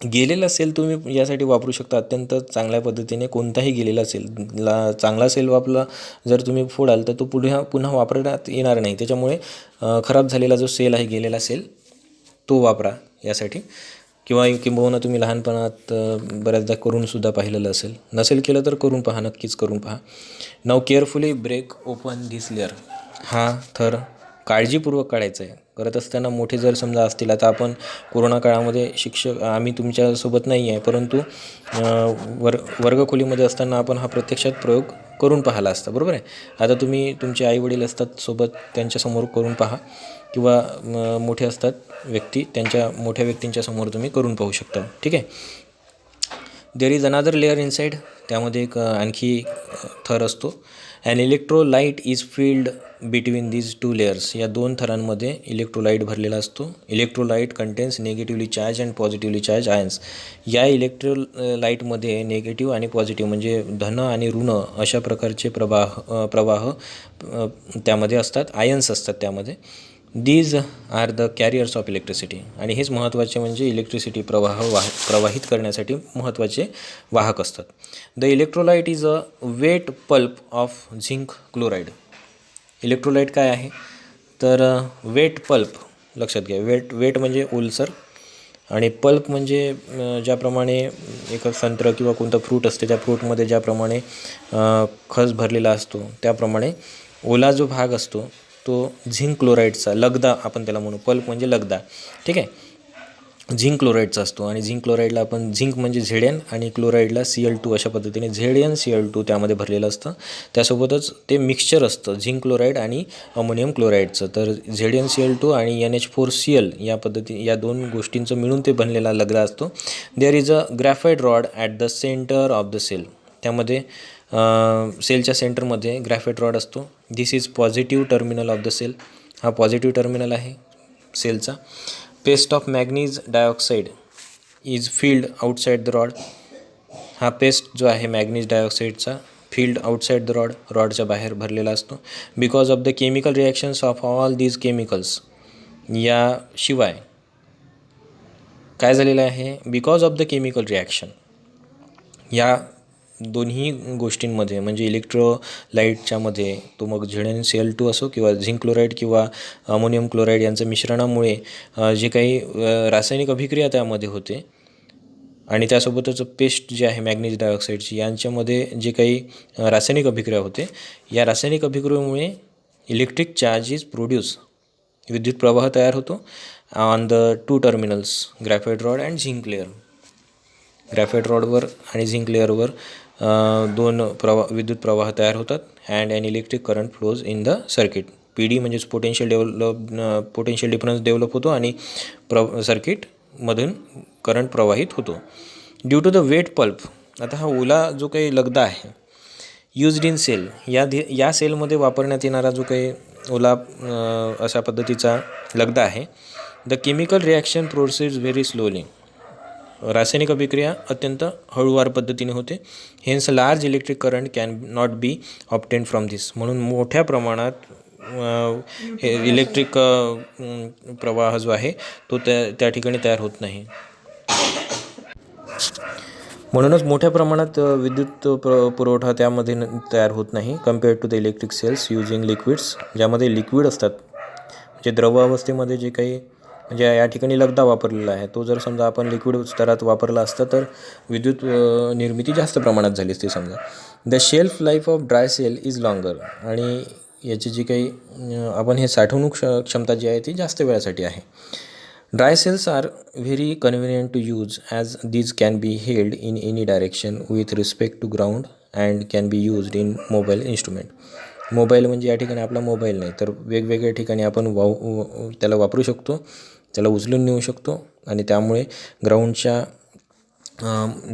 गेलेला सेल तुम्ही यासाठी वापरू शकता अत्यंत चांगल्या पद्धतीने. कोणताही गेलेला सेल, चांगला सेल वापरला जर तुम्ही फोडाल तर तो पुन्हा वापरण्यात येणार नाही. त्याच्यामुळे खराब झालेला जो सेल आहे, गेलेला सेल, तो वापरा यासाठी. किंबहुना तुम्ही लहानपणात बऱ्याचदा करूनसुद्धा पाहिलेलं असेल. नसेल केलं तर करून पहा, नक्कीच करून पहा. Now carefully break open this layer. हा थर काळजीपूर्वक काढायचा आहे. करत असताना मोठे जर समजा असतील, आता आपण कोरोना काळामध्ये शिक्षक आम्ही तुमच्यासोबत नाही आहे, परंतु वर्गखोलीमध्ये असताना आपण हा प्रत्यक्षात प्रयोग करून पाहिला असता, बरोबर आहे. आता तुम्ही तुमचे आईवडील असतात सोबत, त्यांच्यासमोर करून पहा किंवा मोठे असतात व्यक्ती, त्यांच्या मोठ्या व्यक्तींच्या समोर तुम्ही करून पाहू शकता. ठीक आहे. There is another layer inside. त्यामध्ये एक आणखी थर असतो. An electrolyte is filled between these 2 layers. या 2 थरांमध्ये इलेक्ट्रोलाइट भरलेला असतो. Electrolyte contains negatively charge and positively charge ions. या इलेक्ट्रोलाइटमध्ये निगेटिव्ह आणि पॉझिटिव्ह म्हणजे धन आणि ऋण अशा प्रकारचे प्रवाह त्यामध्ये असतात, आयन्स असतात त्यामध्ये. These are the carriers of electricity. आणि हेच महत्त्वाचे म्हणजे इलेक्ट्रिसिटी प्रवाहित करण्यासाठी महत्त्वाचे वाहक असतात. The electrolyte is a wet pulp of zinc chloride. Electrolyte काय आहे तर वेट पल्प, लक्षात घ्या. वेट म्हणजे ओलसर आणि पल्प म्हणजे ज्याप्रमाणे एक संत्र किंवा कोणतं फ्रूट असते त्या फ्रूटमध्ये ज्याप्रमाणे खस भरलेला असतो त्याप्रमाणे ओला जो भाग असतो तो झिंक क्लोराईडचा, लगदा आपण त्याला म्हणू. पल्प म्हणजे लगदा. ठीक आहे. झिंक क्लोराईडचा असतो आणि झिंक क्लोराईडला आपण, झिंक म्हणजे Zn आणि क्लोराईडला Cl2 अशा पद्धतीने ZnCl2 त्यामध्ये भरलेलं असतं. त्यासोबतच ते मिक्सचर असतं झिंक क्लोराईड आणि अमोनियम क्लोराईडचं. तर ZnCl2 आणि NH4Cl या 2 गोष्टींचं मिळून ते बनलेला लगदा असतो. There is a graphite rod at the centre of the cell. त्यामध्ये सेलच्या सेंटरमध्ये ग्रॅफाईट रॉड असतो. This is positive terminal of the cell. हा पॉझिटिव्ह टर्मिनल आहे सेलचा. Paste of manganese dioxide is filled outside the rod. हा paste जो आहे मॅग्नीज डायऑक्साईडचा फील्ड आउटसाईड द रॉड, रॉडच्या बाहेर भरलेला असतो. Because of the chemical reactions of all these chemicals, याशिवाय काय झालेलं आहे, because of the chemical reaction, या दोन्ही गोष्टींमध्ये म्हणजे इलेक्ट्रोलाइटच्या मध्ये तो मग ZnCl2 असो किंवा झिंक क्लोराईड किंवा अमोनियम क्लोराईड यांच्या मिश्रणामुळे जे काही रासायनिक अभिक्रिया त्यामध्ये होते आणि त्यासोबतच पेस्ट जे आहे मॅग्नेशियम डायऑक्साईडची, यांच्यामध्ये जे काही रासायनिक अभिक्रिया होते, या रासायनिक अभिक्रियेमुळे इलेक्ट्रिक चार्ज इज प्रोड्यूस, विद्युत प्रवाह तयार होतो on the 2 terminals graphite rod and zinc layer. Graphite रॉडवर आणि झिंक लेअरवर दोन विद्युत प्रवाह तयार होतात and an electric current flows in the circuit. PD म्हणजेच पोटेन्शियल डिफरन्स डेव्हलप होतो आणि सर्किटमधून करंट प्रवाहित होतो. Due to the wet pulp, आता हा ओला जो काही लगदा आहे यूज्ड इन सेल, या सेलमध्ये वापरण्यात येणारा जो काही ओला अशा पद्धतीचा लगदा आहे. The chemical reaction proceeds very slowly, रासायनिक अभिक्रिया अत्यंत हळूवार पद्धतीने होते. Hence large electric current can not be obtain from this, म्हणून मोठ्या प्रमाणात हे इलेक्ट्रिक प्रवाह जो आहे तो त्या ठिकाणी तयार होत नाही. म्हणूनच मोठ्या प्रमाणात विद्युत पुरवठा त्यामध्ये तयार होत नाही compared to the electric cells using liquids, ज्यामध्ये लिक्विड असतात. म्हणजे द्रव अवस्थेमध्ये जे काही म्हणजे या ठिकाणी लगदा वापरलेला आहे तो जर समजा आपण लिक्विड स्तरात वापरला असता तर विद्युत निर्मिती जास्त प्रमाणात झाली असते समजा. The shelf life of dry cell is longer, आणि याची जी काही आपण हे साठवणूक क्षमता जी आहे ती जास्त वेळासाठी आहे. Dry cells are very convenient to use as these can be held in any direction with respect to ground and can be used in mobile instrument. Mobile म्हणजे या ठिकाणी आपला मोबाईल नाही तर वेगवेगळ्या ठिकाणी आपण त्याला वापरू शकतो, त्याला उचलून नेऊ शकतो आणि त्यामुळे ग्राउंडच्या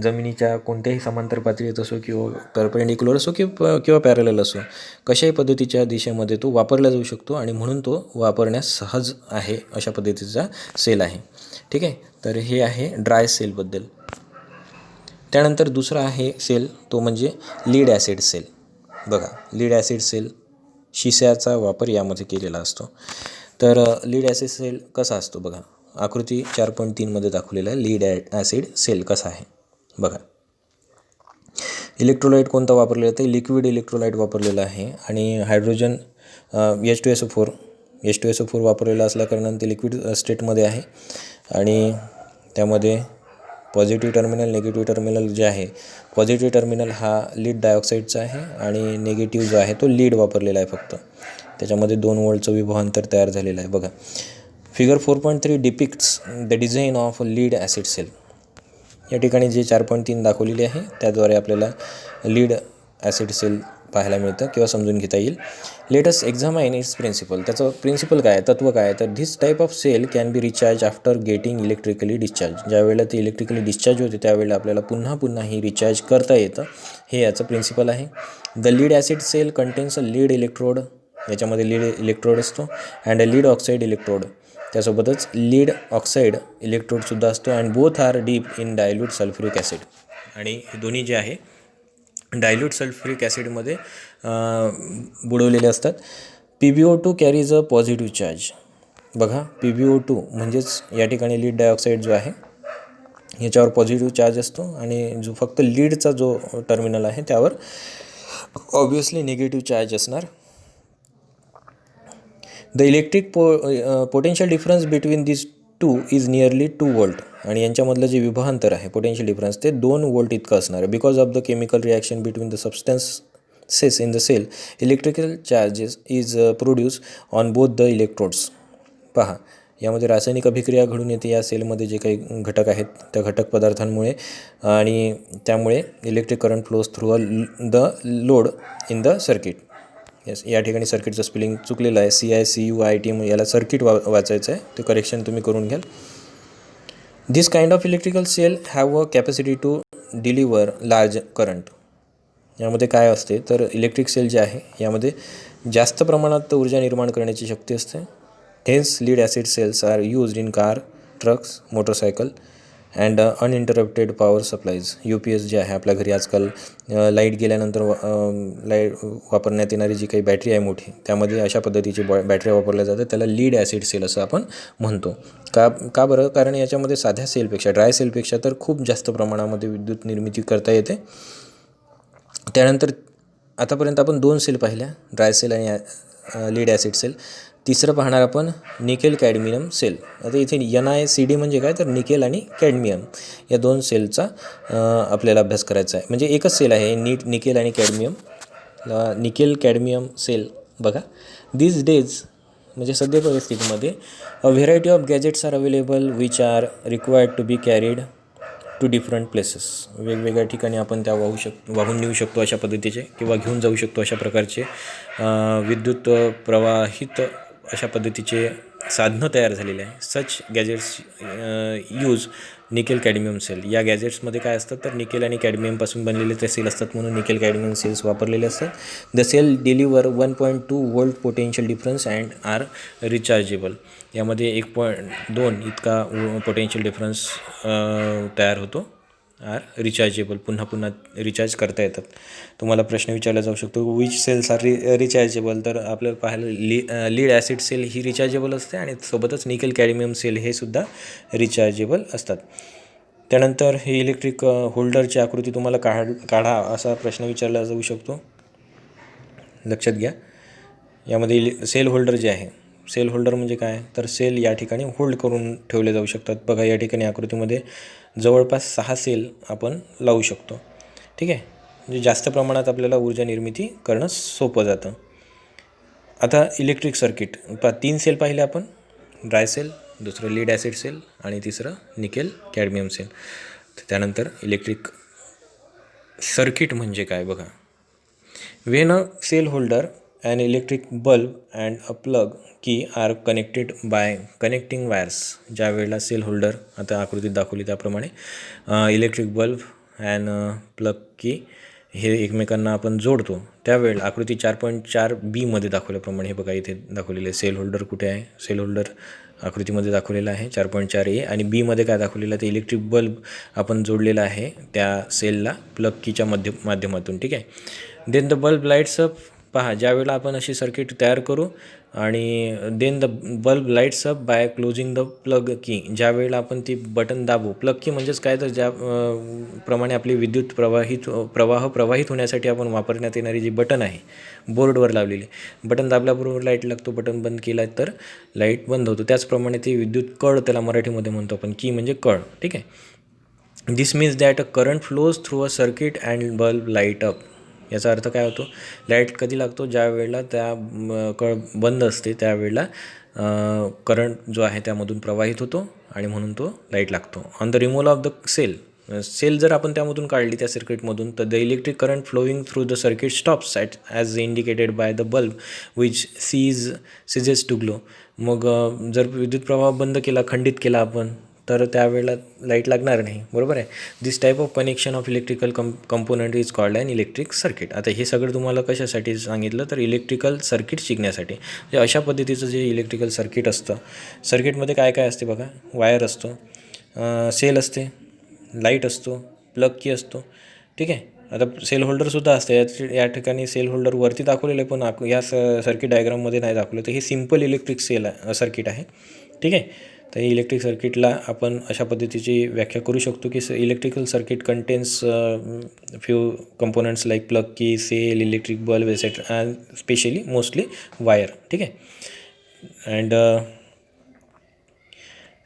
जमिनीच्या कोणत्याही समांतर पातळीत असो किंवा परपेंडिक्युलर असो किंवा पॅरलल असो, कशाही पद्धतीच्या दिशेमध्ये तो वापरला जाऊ शकतो आणि म्हणून तो वापरण्यास सहज आहे अशा पद्धतीचा सेल आहे. ठीक आहे, तर हे आहे ड्राय सेलबद्दल. त्यानंतर दुसरा आहे सेल तो म्हणजे लीड ॲसिड सेल. बघा, लीड ॲसिड सेल शिस्याचा वापर यामध्ये केलेला असतो. तर लीड ॲसिड सेल कसा असतो बघा, आकृती 4.3 मध्ये दाखवलेला आहे लीड ॲसिड सेल कसा आहे. बघा, इलेक्ट्रोलाइट कोणता वापरलेला आहे, लिक्विड इलेक्ट्रोलाइट वापरलेला आहे आणि हायड्रोजन H2SO4 वापरलेला असल्याकारणाने ते लिक्विड स्टेटमध्ये आहे आणि त्यामध्ये पॉझिटिव्ह टर्मिनल निगेटिव्ह टर्मिनल जे आहे, पॉझिटिव्ह टर्मिनल हा लीड डायऑक्साईडचा आहे आणि निगेटिव्ह जो आहे तो लीड वापरलेला आहे. फक्त त्याच्यामध्ये 2 वोल्टचं विभवांतर तयार झालेलं आहे. बघा, figure 4.3 depicts the design of lead acid cell. या ठिकाणी जे 4.3 दाखवलेली आहे त्याद्वारे आपल्याला लीड ॲसिड सेल पाहायला मिळतं किंवा समजून घेता येईल. Let us examine its principle. त्याचं प्रिन्सिपल काय, तत्व काय, तर this type of cell can be recharge after getting electrically discharge. ज्यावेळेला ते इलेक्ट्रिकली डिस्चार्ज होते त्यावेळेला आपल्याला पुन्हा ही रिचार्ज करता येतं, हे याचं प्रिन्सिपल आहे. The lead acid cell contains a lead electrode, याच्यामध्ये लीड इलेक्ट्रोड असतो and a lead oxide electrode, त्यासोबतच लीड ऑक्साईड इलेक्ट्रोडसुद्धा असतो and both are deep in dilute sulphuric acid. आणि हे दोन्ही जे आहे डायल्यूट सल्फ्युरिक ॲसिडमध्ये बुडवलेले असतात. PbO2 carries a positive charge. बघा, PbO2 म्हणजेच या ठिकाणी लीड डायऑक्साईड जो आहे याच्यावर पॉझिटिव्ह चार्ज असतो आणि जो फक्त लीडचा जो टर्मिनल आहे त्यावर ऑब्वियसली निगेटिव्ह चार्ज असणार. The electric potential difference between this two is nearly 2 volt. आणि यांच्यामधलं जे विभवांतर आहे पोटेन्शियल डिफरन्स ते 2 वोल्ट इतकं असणार आहे. Because of the chemical reaction between the substances in the cell, electrical charges is produce on both the electrodes. पहा, यामध्ये रासायनिक अभिक्रिया घडून येते या सेलमध्ये जे काही घटक आहेत त्या घटक पदार्थांमुळे आणि त्यामुळे electric current flows through the load in the circuit. Yes, या ठिकाणी सर्किटचं स्पेलिंग चुकलेलं आहे, CICUIT, याला सर्किट वाचायचं आहे, ते करेक्शन तुम्ही करून घ्याल. This kind of electrical cell have a capacity to deliver large current. यामध्ये काय असते तर इलेक्ट्रिक सेल जे आहे यामध्ये जास्त प्रमाणात ऊर्जा निर्माण करण्याची शक्ती असते. Hence lead acid cells are used in car, trucks, motorcycle and uninterrupted power supplies. UPS जे आहे आपल्या घरी आजकाल लाईट गेल्यानंतर लाईट वापरण्यात येणारी जी काही बॅटरी आहे मोठी, त्यामध्ये अशा पद्धतीची बॅटरी वापरल्या जातात. त्याला लीड ॲसिड सेल असं आपण म्हणतो. का बरं? कारण याच्यामध्ये साध्या सेलपेक्षा, ड्राय सेलपेक्षा तर खूप जास्त प्रमाणामध्ये विद्युत निर्मिती करता येते. त्यानंतर आतापर्यंत आपण 2 सेल पाहिल्या, ड्राय सेल आणि लीड ॲसिड सेल. तिसरं पाहणार आपण निकेल कॅडमियम सेल. आता इथे NiCd म्हणजे काय, तर निकेल आणि कॅडमियम या 2 सेलचा आपल्याला अभ्यास करायचा आहे. म्हणजे एकच सेल आहे निकेल आणि कॅडमियम. निकेल कॅडमियम सेल बघा. दीज डेज म्हणजे सध्या परिस्थितीमध्ये variety of gadgets are available which are required to be carried to different places. वेगवेगळ्या ठिकाणी आपण त्या वाहून नेऊ शकतो अशा पद्धतीचे, किंवा घेऊन जाऊ शकतो अशा प्रकारचे विद्युत प्रवाहित अशा पद्धतीचे साधनं तयार झालेले आहे. सच gadgets use nickel cadmium cell. या गॅजेट्समध्ये काय असतात, तर निकेल आणि कॅडमियमपासून बनलेले ते सेल असतात, म्हणून निकेल कॅडमियम सेल्स वापरलेले असतात. The cell deliver 1.2 volt potential difference and are rechargeable. यामध्ये 1.2 इतका पोटेन्शियल डिफरन्स तयार होतो. आर रिचार्जेबल, पुन्हा पुन्हा रिचार्ज करता येतात. तुम्हाला प्रश्न विचारला जाऊ शकतो, विच सेल्स आर रिचार्जेबल. तर आपल्याला पाहायला लीड ॲसिड सेल ही रिचार्जेबल असते, आणि सोबतच निकेल कॅडमियम सेल हे सुद्धा रिचार्जेबल असतात. त्यानंतर हे इलेक्ट्रिक होल्डरची आकृती तुम्हाला काढा असा प्रश्न विचारला जाऊ शकतो. लक्षात घ्या, यामध्ये सेल होल्डर जे आहे, सेल होल्डर म्हणजे काय, तर सेल या ठिकाणी होल्ड करून ठेवले जाऊ शकतात. बघा या ठिकाणी आकृतीमध्ये जवळपास 6 सेल आपण लावू शकतो. ठीक आहे, म्हणजे जास्त प्रमाणात आपल्याला ऊर्जा निर्मिती करणं सोपं जातं. आता इलेक्ट्रिक सर्किट 3 सेल पाहिले आपण, ड्राय सेल, दुसरं लीड ॲसिड सेल आणि तिसरं निकेल कॅडमियम सेल. त्यानंतर इलेक्ट्रिक सर्किट म्हणजे काय बघा. When a cell holder, an electric bulb and a plug key are connected by connecting wires. ज्या वेळेला सेल होल्डर, आता आकृतीत दाखवली त्याप्रमाणे, इलेक्ट्रिक बल्ब अँड प्लग की हे एकमेकांना आपण जोडतो, त्यावेळेला आकृती 4.4b मध्ये दाखवल्याप्रमाणे, हे बघा इथे दाखवलेले सेल होल्डर कुठे आहे, सेल होल्डर आकृतीमध्ये दाखवलेला आहे 4.4a, आणि बी मध्ये काय दाखवलेलं आहे, ते इलेक्ट्रिक बल्ब आपण जोडलेला आहे त्या सेलला प्लग कीच्या माध्यमातून. ठीक आहे. Then the bulb lights up. पहा, ज्यावेळेला आपण अशी सर्किट तयार करू आणि then the bulb lights up by closing the plug key. ज्या वेळेला आपण ती बटन दाबू, प्लग की म्हणजेच काय, तर ज्या प्रमाणे आपली विद्युत प्रवाह प्रवाहित होण्यासाठी आपण वापरण्यात येणारी जी बटन आहे बोर्डवर लावलेली, बटन दाबल्याबरोबर लाईट लागतो, बटन बंद केला तर लाईट बंद होतो. त्याचप्रमाणे ती विद्युत कळ, त्याला मराठीमध्ये म्हणतो आपण, की म्हणजे कळ. ठीक आहे. This means that a current flows through a circuit and bulb light up. याचा अर्थ काय होतो, लाईट कधी लागतो, ज्या वेळेला त्या कळ बंद असते त्यावेळेला करंट जो आहे त्यामधून प्रवाहित होतो आणि म्हणून तो लाईट लागतो. On the removal of the cell जर आपण त्यामधून काढली त्या सर्किटमधून, तर the electric current flowing through the circuit stops as indicated by the bulb which ceases to glow. मग जर विद्युत प्रवाह बंद केला, खंडित केला आपण, तर त्यावेळेला लाईट लागणार नाही. बरोबर आहे. This type of connection of electrical component is called an electric circuit. आता हे सगळं तुम्हाला कशासाठी सांगितलं, तर इलेक्ट्रिकल सर्किट शिकण्यासाठी. म्हणजे अशा पद्धतीचं जे इलेक्ट्रिकल सर्किट असतं, सर्किटमध्ये काय काय असते बघा, वायर असतो, सेल असते, लाईट असतो, प्लग की असतो. ठीक आहे. आता सेल होल्डरसुद्धा असते. या ठिकाणी सेल होल्डर वरती दाखवलेलं आहे, पण या सर्किट डायग्राममध्ये नाही दाखवलं. तर हे सिम्पल इलेक्ट्रिक सर्किट आहे. ठीक आहे. तर इलेक्ट्रिक सर्किटला आपण अशा पद्धतीची व्याख्या करू शकतो की electrical circuit contains few components like plug key, cell, electric bulb etcetera, and specially mostly wire. ठीक आहे. And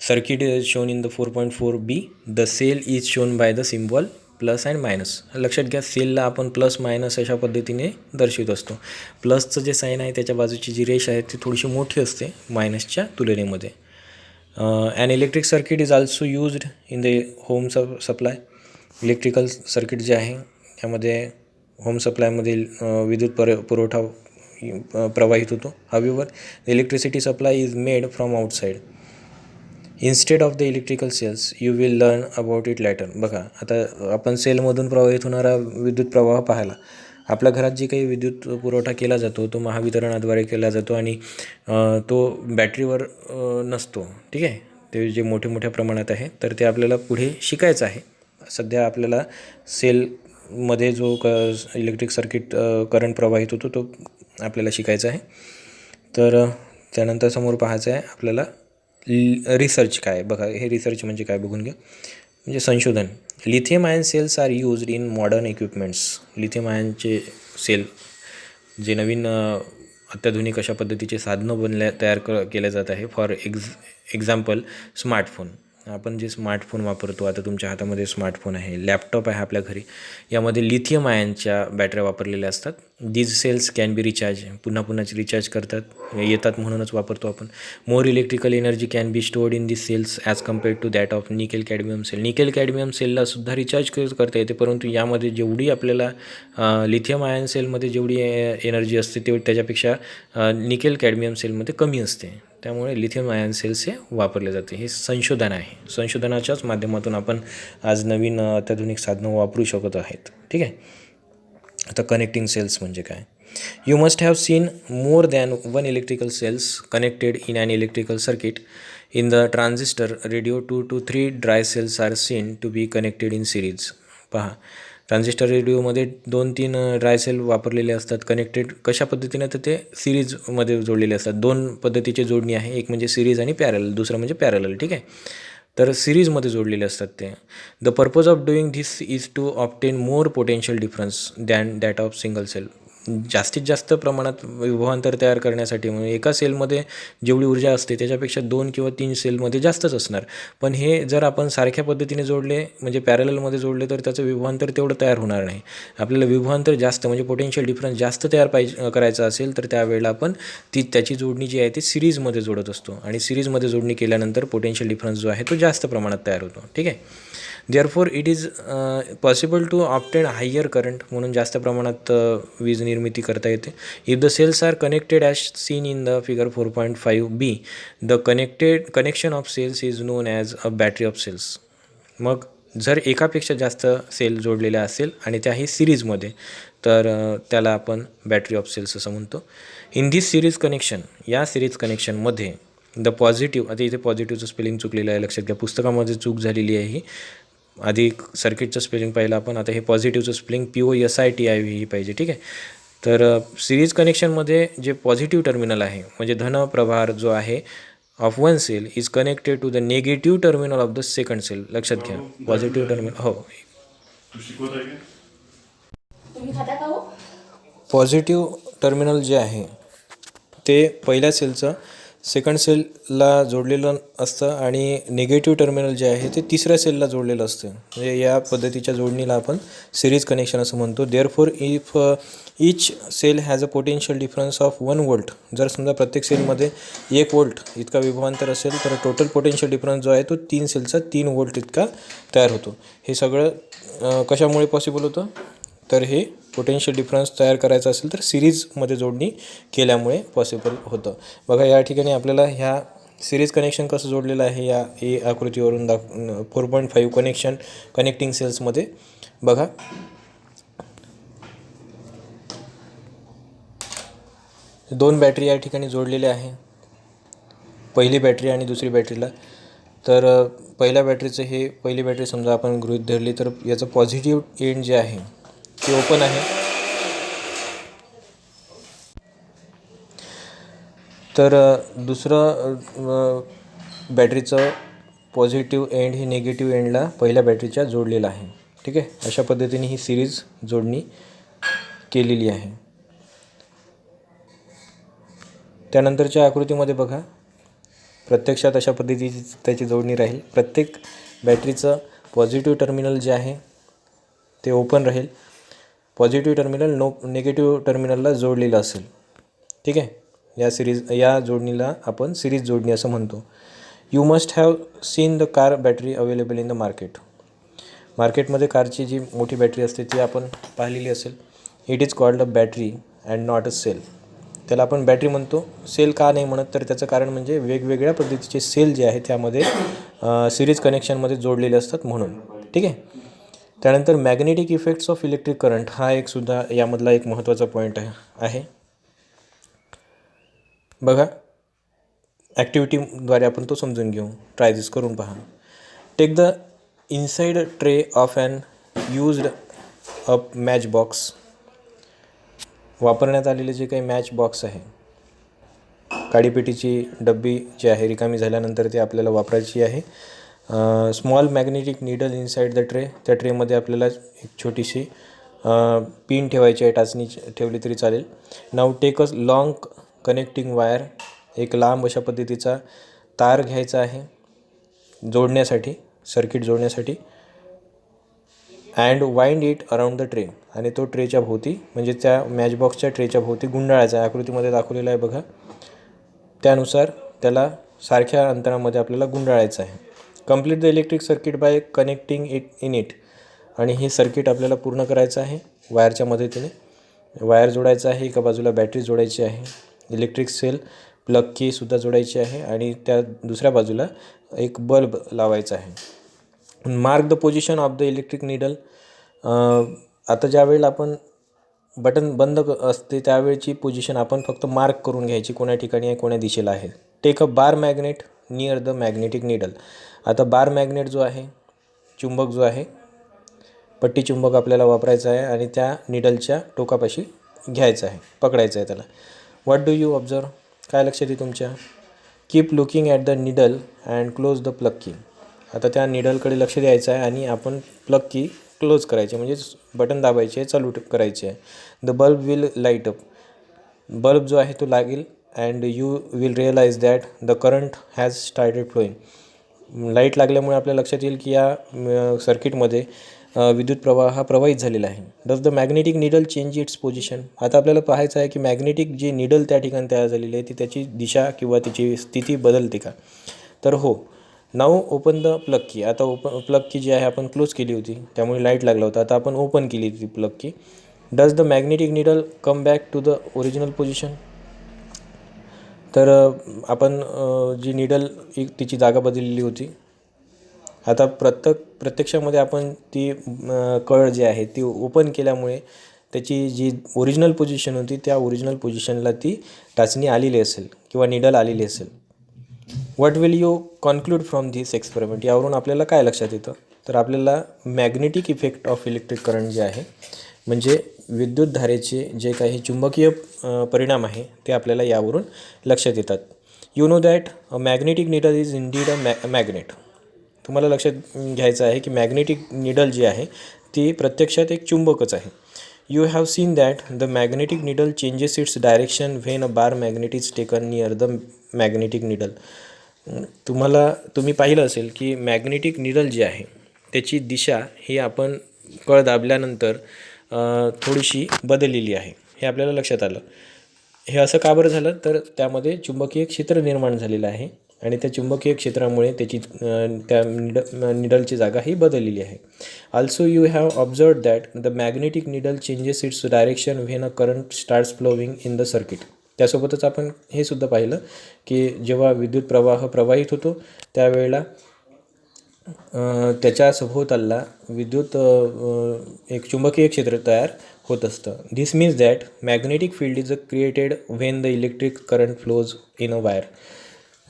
circuit is shown in the 4.4b. The cell is shown by the symbol plus and minus. लक्षात घ्या, सेलला आपण plus minus अशा पद्धतीने दर्शवित असतो. प्लसचं जे साईन आहे त्याच्या बाजूची जी रेष आहे ती थोडीशी मोठी असते मायनसच्या तुलनेमध्ये. An electric circuit is also used in the home supply. Electrical circuit जे आहे यामध्ये होम सप्लायमधील विद्युत पुरवठा प्रवाहित होतो. However, the electricity supply is made from outside instead of the electrical cells. You will learn about it later. बघा, आता आपण सेलमधून प्रवाहित होणारा विद्युत प्रवाह पाहायला, आपल्या घरात जे काही विद्युत पुरवठा केला जातो तो महावितरणाद्वारे केला जातो, आणि तो बॅटरीवर नसतो. ठीक आहे. ते जे मोठ्या प्रमाणात आहे, तर ते आपल्याला पुढे शिकायचं आहे. सध्या आपल्याला सेलमध्ये जो इलेक्ट्रिक सर्किट करंट प्रवाहित होतो तो आपल्याला शिकायचा आहे. तर त्यानंतर समोर पाहायचं आहे आपल्याला रिसर्च काय. बघा हे रिसर्च म्हणजे काय बघून घ्या. म्हणजे संशोधन. Lithium ion cells are used in modern equipments. Lithium आयनचे सेल जे नवीन अत्याधुनिक अशा पद्धतीचे साधनं तयार केले जात आहे. For example smartphone. आपण जे स्मार्टफोन वापरतो, आता तुमच्या हातामध्ये स्मार्टफोन आहे, लॅपटॉप आहे आपल्या घरी, यामध्ये लिथियम आयनच्या बॅटऱ्या वापरलेल्या असतात. These cells can be recharge. पुन्हा रिचार्ज येतात म्हणूनच वापरतो आपण. More electrical energy can be stored in this cells as compared to that of nickel cadmium cell. Nickel cadmium सेलला सुद्धा रिचार्ज करता येते, परंतु यामध्ये जेवढी आपल्याला लिथियम आयन सेलमध्ये जेवढी एनर्जी असते तेवढी त्याच्यापेक्षा निकेल कॅडमियम सेलमध्ये कमी असते. त्यामुळे लिथियम आयन सेल्स हे वापरले जाते. हे संशोधन आहे. संशोधनाच्याच माध्यमातून आपण आज नवीन अत्याधुनिक साधनं वापरू शकत आहेत. ठीक आहे. आता कनेक्टिंग सेल्स म्हणजे काय. You must have seen more than one electrical cells connected in an electrical circuit. In the transistor radio 2 to 3 dry cells are seen to be connected in series. पहा, ट्रान्झिस्टर रेडिओमध्ये 2-3 dry sale वापरलेले असतात connected. कशा पद्धतीने तर ते सिरीजमध्ये जोडलेले असतात. 2 पद्धतीची जोडणी आहे, एक म्हणजे सिरीज आणि पॅरल, दुसरं म्हणजे पॅरल. ठीक आहे. तर सिरीजमध्ये जोडलेले असतात ते. The purpose of doing this is to obtain more potential difference than that of single cell. जास्तीत जास्त प्रमाणात विभवांतर तयार करण्यासाठी, म्हणजे एका सेलमध्ये जेवढी ऊर्जा असते त्याच्यापेक्षा 2 किंवा 3 सेलमध्ये जास्तच असणार. पण हे जर आपण सारख्या पद्धतीने जोडले, म्हणजे पॅरलमध्ये जोडले, तर त्याचं विभवांतर तेवढं तयार होणार नाही. आपल्याला विभवांतर जास्त म्हणजे पोटेन्शियल डिफरन्स जास्त करायचं असेल तर त्यावेळेला आपण त्याची जोडणी जी आहे ती सिरीजमध्ये जोडत असतो, आणि सिरीजमध्ये जोडणी केल्यानंतर पोटेन्शियल डिफरन्स जो आहे तो जास्त प्रमाणात तयार होतो. ठीक आहे. Therefore it is possible to obtain higher current. म्हणून जास्त प्रमाणात वीज निर्मिती करता येते. If the cells are connected as seen in the figure 4.5b, the connection of cells is known as a battery of cells. मग जर एकापेक्षा जास्त सेल जोडलेल्या असेल आणि त्याही सिरीजमध्ये, तर त्याला आपण बॅटरी ऑफ सेल्स असं म्हणतो. इन दिस सिरीज कनेक्शन, या सिरीज कनेक्शनमध्ये द पॉझिटिव्ह, आता इथे पॉझिटिव्हचं स्पेलिंग चुकलेलं आहे, लक्षात घ्या. पुस्तकामध्ये चूक झालेली आहे ही. आधी सर्किटचं स्पेलिंग पाहिलं आपण, आता हे पॉझिटिव्हचं स्पेलिंग POSITIV ही पाहिजे. ठीक आहे. तर सिरीज कनेक्शनमध्ये जे पॉझिटिव्ह टर्मिनल आहे, म्हणजे धन प्रभार जो आहे of one cell is connected to the negative terminal of the second cell. लक्षात घ्या. पॉझिटिव्ह टर्मिनल, हो, पॉझिटिव्ह टर्मिनल जे आहे ते पहिल्या सेलचं सेकंड सेलला जोडलेलं असतं, आणि निगेटिव्ह टर्मिनल जे आहे ते तिसऱ्या सेलला जोडलेलं असतं. म्हणजे या पद्धतीच्या जोडणीला आपण सिरीज कनेक्शन असं म्हणतो. Therefore if each sale has a potential difference of 1 volt, जर समजा प्रत्येक सेलमध्ये 1 volt इतका विभवांतर असेल, तर टोटल पोटेन्शियल डिफरन्स जो आहे तो 3 सेलचा 3 volt इतका तयार होतो. हे सगळं कशामुळे पॉसिबल होतं, तर हे पोटेन्शियल डिफरन्स तयार करायचा असेल तर सिरीजमध्ये जोडणी केल्यामुळे पॉसिबल होतं. बघा या ठिकाणी आपल्याला ह्या सिरीज कनेक्शन कसं जोडलेलं आहे या आकृतीवरून 4.5 कनेक्टिंग सेल्समध्ये. बघा, दोन बॅटरी या ठिकाणी जोडलेल्या आहे, पहिली बॅटरी आणि दुसरी बॅटरीला. तर पहिल्या बॅटरीचं हे पहिली बॅटरी समजा आपण गृहीत धरली, तर याचं पॉझिटिव्ह एंड जे आहे ते ओपन आहे. तर दुसरं बॅटरीचं पॉझिटिव्ह एंड हे निगेटिव्ह एंडला पहिल्या बॅटरीच्या जोडलेलं आहे. ठीक आहे. अशा पद्धतीने ही सिरीज जोडणी केलेली आहे. त्यानंतरच्या आकृतीमध्ये बघा, प्रत्यक्षात अशा पद्धतीची त्याची जोडणी राहील. प्रत्येक बॅटरीचं पॉझिटिव्ह टर्मिनल जे आहे ते ओपन राहील. पॉझिटिव्ह टर्मिनल निगेटिव्ह टर्मिनलला जोडलेलं असेल. ठीक आहे. या जोडणीला आपण सिरीज जोडणी असं म्हणतो. You must have seen the car battery available in the market. मार्केटमध्ये कारची जी मोठी बॅटरी असते ती आपण पाहिलेली असेल. It is called a battery and not a cell. त्याला आपण बॅटरी म्हणतो, सेल का नाही म्हणत, तर त्याचं कारण म्हणजे वेगवेगळ्या पद्धतीचे सेल जे आहेत त्यामध्ये सिरीज कनेक्शनमध्ये जोडलेले असतात म्हणून. ठीक आहे. त्यानंतर magnetic effects of electric current हा एक सुद्धा यामधला एक महत्त्वाचा पॉईंट आहे. बघा, ॲक्टिव्हिटीद्वारे आपण तो समजून घेऊ. ट्राय दिस करून पहा. Take the inside tray of an used up match box. वापरण्यात आलेले जे काही मॅच बॉक्स आहे, काडीपेटीची डब्बी जी आहे रिकामी झाल्यानंतर ती आपल्याला वापरायची आहे. Small magnetic needle inside the tray. त्या ट्रेमध्ये आपल्याला एक छोटीशी पिन ठेवायची आहे, टाचणी ठेवली तरी चालेल. Now take a long connecting wire. एक लांब अशा पद्धतीचा तार घ्यायचा आहे जोडण्यासाठी, सर्किट जोडण्यासाठी. And wind it around the tray. आणि तो ट्रेच्या भोवती म्हणजे त्या मॅचबॉक्सच्या ट्रेच्या भोवती गुंडाळायचा आहे. आकृतीमध्ये दाखवलेला आहे बघा. त्यानुसार त्याला सारख्या अंतरामध्ये आपल्याला गुंडाळायचं आहे. Complete the electric circuit by connecting it in it. आणि हे सर्किट आपल्याला पूर्ण करायचं आहे वायरच्या मदतीने. वायर जोडायचं आहे, एका बाजूला बॅटरी जोडायची आहे, इलेक्ट्रिक सेल प्लग कीसुद्धा जोडायची आहे आणि त्या दुसऱ्या बाजूला एक बल्ब लावायचा आहे. Mark the position of the electric needle. आता ज्या वेळेला आपण बटन बंद असते त्यावेळची पोझिशन आपण फक्त मार्क करून घ्यायची, कोण्या ठिकाणी आहे, कोण्या दिशेला आहे. Take a bar magnet near the magnetic needle. आता बार मॅग्नेट जो आहे, चुंबक जो आहे, पट्टी चुंबक आपल्याला वापरायचं आहे आणि त्या निडलच्या टोकापाशी घ्यायचं आहे, पकडायचं आहे त्याला. What do you observe. काय लक्षात येते तुमच्या. Keep looking at the needle and close the plug की. आता त्या निडलकडे लक्ष द्यायचं आहे आणि आपण प्लग की क्लोज करायचे, म्हणजे बटन दाबायचे आहे, चालू करायचे आहे. The bulb will light up. Bulb जो आहे तो लागेल. And you will realise that the current has started flowing. Light लागल्यामुळे आपल्या लक्षात येईल की या सर्किटमध्ये विद्युत प्रवाह हा प्रवाहित झालेला आहे. Does the magnetic needle change it's position. आता आपल्याला पाहायचं आहे की मॅग्नेटिक जी निडल त्या ठिकाणी तयार झालेली आहे ती त्याची दिशा किंवा तिची स्थिती बदलते का. तर हो. नाऊ ओपन द प्लग की. आता प्लग की जी आहे आपण क्लोज केली होती त्यामुळे लाईट लागला होता. आता आपण ओपन केली ती plug key. Does the magnetic needle come back to the original position. तर आपण जी निडल तिची जागा बदललेली होती. आता प्रत्यक्षामध्ये आपण ती कळ जी आहे ती ओपन केल्यामुळे त्याची जी ओरिजिनल पोझिशन होती त्या ओरिजिनल पोझिशनला ती टाचणी आलेली असेल किंवा निडल आलेली असेल. What will you conclude from this experiment. यावरून आपल्याला काय लक्षात येतं. तर आपल्याला magnetic effect of electric current जे आहे, म्हणजे विद्युतधारेचे जे काही चुंबकीय परिणाम आहे ते आपल्याला यावरून लक्षात येतात. You know that a magnetic needle is indeed a magnet. तुम्हाला लक्षात घ्यायचं आहे की मॅग्नेटिक निडल जी आहे ती प्रत्यक्षात एक चुंबकच आहे. You have seen that the magnetic needle changes its direction when a bar magnet is taken near the magnetic needle. तुम्ही पाहिलं असेल की मॅग्नेटिक निडल जी आहे त्याची दिशा ही आपण कळ दाबल्यानंतर थोडीशी बदललेली आहे, हे आपल्याला लक्षात आलं. हे असं का बरं झालं, तर त्यामध्ये चुंबकीय क्षेत्र निर्माण झालेलं आहे आणि त्या चुंबकीय क्षेत्रामुळे त्याची त्या निडलची जागा ही बदललेली आहे. Also you have observe that the magnetic needle changes its direction when a current starts flowing in the circuit. त्यासोबतच आपण हे सुद्धा पाहिलं की जेव्हा विद्युत प्रवाह प्रवाहित होतो त्यावेळेला त्याच्या सभोवतालला विद्युत एक चुंबकीय क्षेत्र तयार होत असतं. This means that magnetic field is created when the electric current flows in a wire.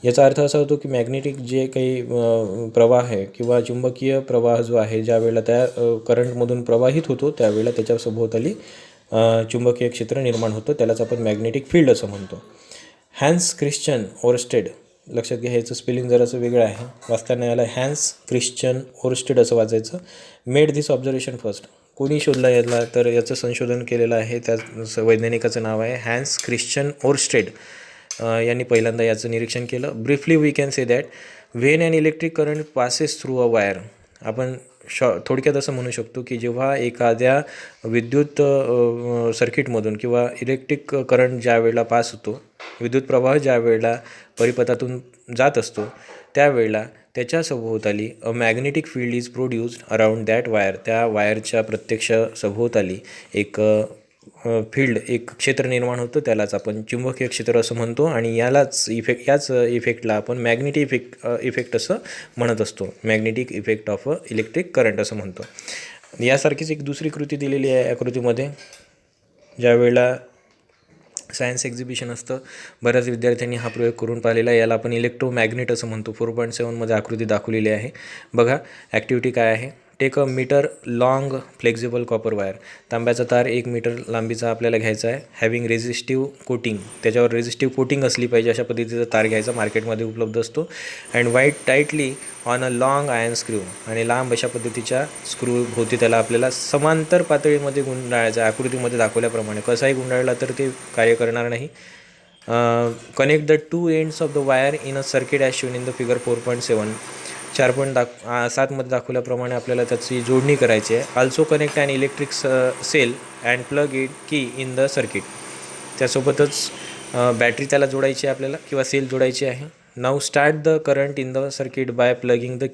याचा अर्थ असा होतो की मॅग्नेटिक जे काही प्रवाह आहे किंवा चुंबकीय प्रवाह जो आहे ज्या वेळेला त्या करंटमधून प्रवाहित होतो त्यावेळेला त्याच्या सभोवताली चुंबकीय क्षेत्र निर्माण होतं, त्यालाच आपण मॅग्नेटिक फील्ड असं म्हणतो. Hence Christian Oersted. लक्षात घ्या, ह्याचं स्पेलिंग जरासं वेगळं आहे, वाचताना याला हॅन्स क्रिश्चन ओरस्टेड असं वाचायचं. Made this observation first. कोणी शोधला याला, तर याचं संशोधन केलेलं आहे, त्या वैज्ञानिकाचं नाव आहे हॅन्स क्रिश्चन ओरस्टेड. यांनी पहिल्यांदा याचं निरीक्षण केलं. Briefly we can say that when an electric current passes through a wire. आपण थोडक्यात असं म्हणू शकतो की जेव्हा एखाद्या विद्युत सर्किटमधून किंवा इलेक्ट्रिक करंट ज्या वेळेला पास होतो, विद्युत प्रवाह ज्या वेळेला परिपथातून जात असतो त्यावेळेला त्याच्या सभोवताली a magnetic field is produced around that wire. त्या वायरच्या प्रत्यक्ष सभोवताली एक फील्ड, एक क्षेत्र निर्माण होतं, त्यालाच आपण चुंबकीय क्षेत्र असं म्हणतो आणि याच इफेक्टला आपण मॅग्नेटिक इफेक्ट असं म्हणत असतो. Magnetic effect of a electric current असं म्हणतो. यासारखीच एक दुसरी कृती दिलेली आहे आकृतीमध्ये. ज्या वेळेला सायन्स एक्झिबिशन असतं, बऱ्याच विद्यार्थ्यांनी हा प्रयोग करून पाहिलेला आहे. याला आपण इलेक्ट्रोमॅग्नेट असं म्हणतो. 4.7मध्ये आकृती दाखवलेली आहे बघा. ॲक्टिव्हिटी काय आहे, take a meter long flexible copper wire. तांब्याचा तार 1 मीटर लांबीचा आपल्याला घ्यायचा आहे. हॅव्हिंग रेझिस्टिव्ह कोटिंग, त्याच्यावर रेझिस्टिव्ह कोटिंग असली पाहिजे अशा पद्धतीचा तार घ्यायचा, मार्केटमध्ये उपलब्ध असतो. अँड वाईट tightly on a long iron screw, आणि लांब अशा पद्धतीच्या स्क्रू भोवती त्याला आपल्याला समांतर पातळीमध्ये गुंडाळायचं. आकृतीमध्ये दाखवल्याप्रमाणे कसाही गुंडाळला तर ते कार्य करणार नाही. Connect the 2 ends of the wire in a circuit as shown in the figure 4.7. 4.7मध्ये दाखवल्याप्रमाणे आपल्याला त्याची जोडणी करायची आहे. Also connect and electric cell and plug it key in the circuit. त्यासोबतच बॅटरी त्याला जोडायची आहे आपल्याला, किंवा सेल जोडायची आहे. Now start the current in the circuit by plugging the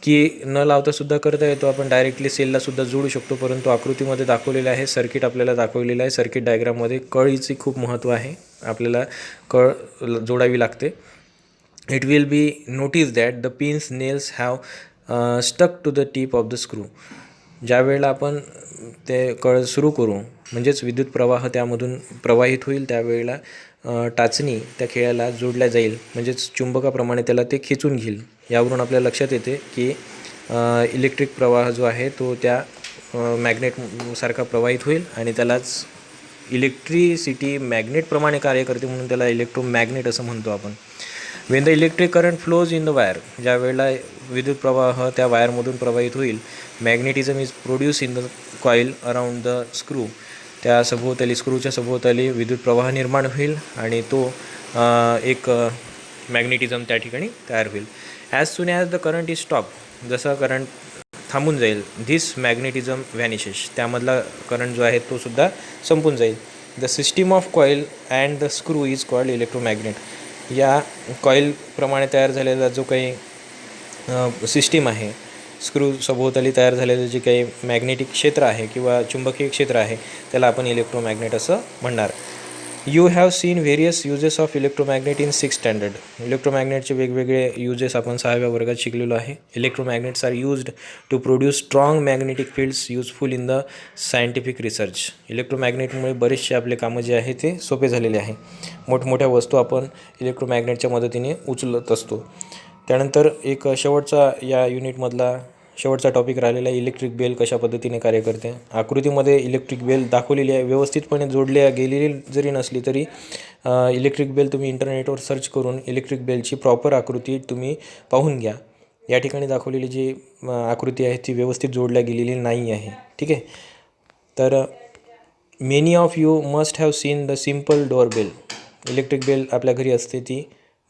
key न लावतासुद्धा करता येतो. आपण डायरेक्टली सेललासुद्धा जोडू शकतो, परंतु आकृतीमध्ये दाखवलेलं आहे, सर्किट आपल्याला दाखवलेलं आहे. सर्किट डायग्राममध्ये कळीची खूप महत्त्व आहे, आपल्याला कळ जोडावी लागते. It will be notice that the pins nails have stuck to the tip of the screw. ज्या वेळेला आपण ते कळ सुरू करू, म्हणजेच विद्युत प्रवाह त्यामधून प्रवाहित होईल, त्यावेळेला टाचणी त्या खिळ्याला जोडल्या जाईल, म्हणजेच चुंबकाप्रमाणे त्याला ते खेचून घेईल. यावरून आपल्या लक्षात येते की इलेक्ट्रिक प्रवाह जो आहे तो त्या मॅग्नेटसारखा प्रवाहित होईल, आणि त्यालाच इलेक्ट्रिसिटी मॅग्नेटप्रमाणे कार्य करते, म्हणून त्याला इलेक्ट्रोमॅग्नेट असं म्हणतो आपण. Wien the electric current flows in the wire, ज्या वेळेला विद्युत प्रवाह त्या वायरमधून प्रवाहित होईल, magnetism is produce in the coil around the screw. त्या सभोवताली, स्क्रूच्या सभोवताली विद्युत प्रवाह निर्माण होईल, आणि तो एक मॅग्नेटिझम त्या ठिकाणी तयार होईल. As soon as the current is stop, जसा करंट थांबून जाईल, धिस मॅग्नेटिझम व्हॅनिशेस, त्यामधला करंट जो आहे तो सुद्धा संपून जाईल. The system of coil and the screw is called electromagnet. या कॉईलप्रमाणे तयार झालेला जो काही सिस्टीम आहे, स्क्रू सभोवताली तयार झालेलं जे काही मॅग्नेटिक क्षेत्र आहे किंवा चुंबकीय क्षेत्र आहे, त्याला आपण इलेक्ट्रोमॅग्नेट असं म्हणणार. You have seen various uses of electromagnet in 6th standard. इलेक्ट्रोमॅग्नेटचे वेगवेगळे युजेस आपण 6व्या वर्गात शिकलेलो आहे. Electromagnets are used to produce strong magnetic fields useful in the scientific research. इलेक्ट्रोमॅग्नेटमुळे बरेचसे आपले कामं जे आहे ते सोपे झालेले आहे. मोठमोठ्या वस्तू आपण इलेक्ट्रोमॅग्नेटच्या मदतीने उचलत असतो. त्यानंतर एक शेवटचा या युनिटमधला शेवटचा टॉपिक राहिलेला आहे, इलेक्ट्रिक बेल कशा पद्धतीने कार्य करते. आकृतीमध्ये इलेक्ट्रिक बेल दाखवलेली आहे, व्यवस्थितपणे जोडल्या गेलेली जरी नसली तरी इलेक्ट्रिक बेल तुम्ही इंटरनेटवर सर्च करून इलेक्ट्रिक बेलची प्रॉपर आकृती तुम्ही पाहून घ्या. या ठिकाणी दाखवलेली जी आकृती आहे ती व्यवस्थित जोडल्या गेलेली नाही आहे, ठीक आहे. तर many of you must have seen the simple door bell. Electric bell आपल्या घरी असते, ती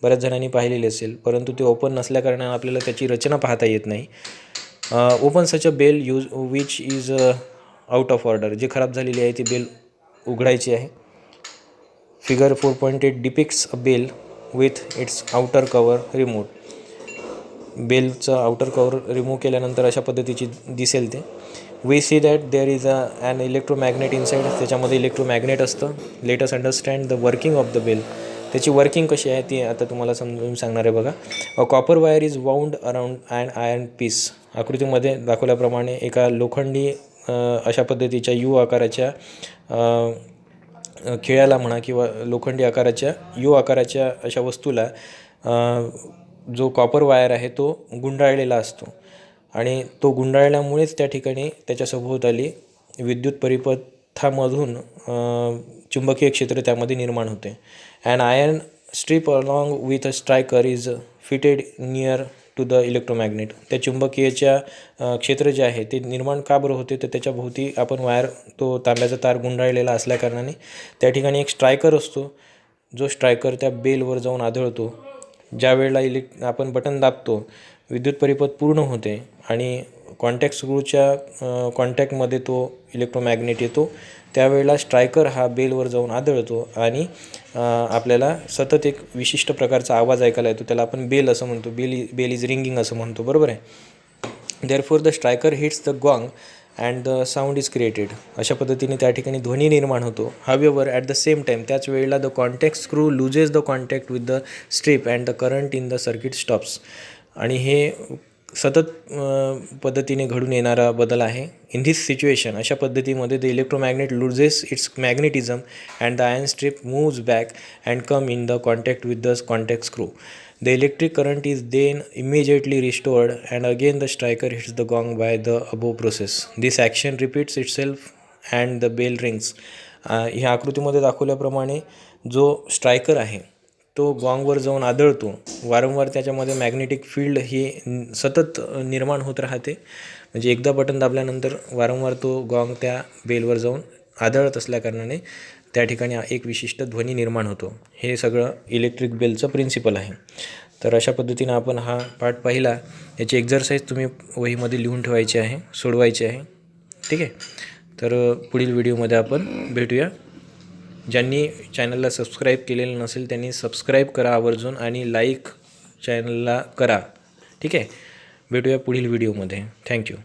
बऱ्याच जणांनी पाहिलेली असेल, परंतु ते ओपन नसल्याकारणाने आपल्याला त्याची रचना पाहता येत नाही. Open such a bell use which is out of order. जी खराब झालेली आहे ती बेल उघडायची आहे. Figure 4.8 depicts a bell with its outer cover remove. बेलचं आउटर कवर रिमूव्ह केल्यानंतर अशा पद्धतीची दिसेल ते. We see that there is an electromagnet inside. त्याच्यामध्ये इलेक्ट्रोमॅग्नेट असतं. Let us understand the working of the bell. त्याची वर्किंग कशी आहे ती आता तुम्हाला समजून सांगणार आहे बघा. A copper wire is wound around an iron piece. आकृतीमध्ये दाखवल्याप्रमाणे एका लोखंडी अशा पद्धतीच्या यू आकाराच्या खिळ्याला म्हणा, किंवा लोखंडी आकाराच्या यू आकाराच्या अशा वस्तूला जो कॉपर वायर आहे तो गुंडाळलेला असतो, आणि तो गुंडाळल्यामुळेच त्या ठिकाणी त्याच्या सभोवताली विद्युत परिपथामधून चुंबकीय क्षेत्र त्यामध्ये निर्माण होते. An iron strip along with a striker is fitted near to the electromagnet. त्या चुंबकीयच्या क्षेत्र जे आहे ते निर्माण का बरं होते, तर त्याच्या भोवती आपण वायर, तो तांब्याचा तार गुंडाळलेला असल्याकारणाने त्या ठिकाणी एक स्ट्रायकर असतो, जो स्ट्रायकर त्या बेलवर जाऊन आदळतो. ज्या वेळेला आपण बटन दाबतो, विद्युत परिपथ पूर्ण होते, आणि कॉन्टॅक्ट स्क्रूच्या कॉन्टॅक्टमध्ये तो इलेक्ट्रोमॅग्नेट येतो. त्यावेळेला स्ट्रायकर हा बेलवर जाऊन आदळतो, आणि आपल्याला सतत एक विशिष्ट प्रकारचा आवाज ऐकायला येतो. त्याला आपण बेल असं म्हणतो. बेल इज रिंगिंग असं म्हणतो, बरोबर आहे. Therefore the striker hits the gong and the sound is created. अशा पद्धतीने त्या ठिकाणी ध्वनी निर्माण होतो. However at the same time, त्याच वेळेला the contact screw loses the contact with the strip and the current in the circuit stops. आणि हे सतत पद्धतीने घडून येणारा बदल आहे. इन धिस सिच्युएशन, अशा पद्धतीमध्ये the electromagnet loses its magnetism and the iron strip moves back and come in the contact with the contact screw. The electric current is then immediately restored and again the striker hits the gong by the above process. This action repeats itself and the bell rings. ह्या आकृतीमध्ये दाखवल्याप्रमाणे जो striker आहे तो गॉंगवर जाऊन आदळतो. वारंवार त्याच्यामध्ये magnetic field ही सतत निर्माण होत राहते. म्हणजे एकदा बटन दाबल्यानंतर वारंवार तो गॉंग त्या बेलवर जाऊन आदळत असल्याकारणाने त्या ठिकाणी एक विशिष्ट ध्वनी निर्माण होतो. हे सगळं इलेक्ट्रिक बेलचं प्रिन्सिपल आहे. तर अशा पद्धतीनं आपण हा पाठ पाहिला. याची एक्झरसाईज तुम्ही वहीमध्ये लिहून ठेवायची आहे, सोडवायची आहे. ठीक आहे. तर पुढील व्हिडिओमध्ये आपण भेटूया. ज्यांनी चॅनलला सबस्क्राईब केलेलं नसेल त्यांनी सबस्क्राईब करा आवर्जून आणि लाईक चॅनलला करा. ठीक आहे. भेटूया पुढील व्हिडिओमध्ये. थँक्यू.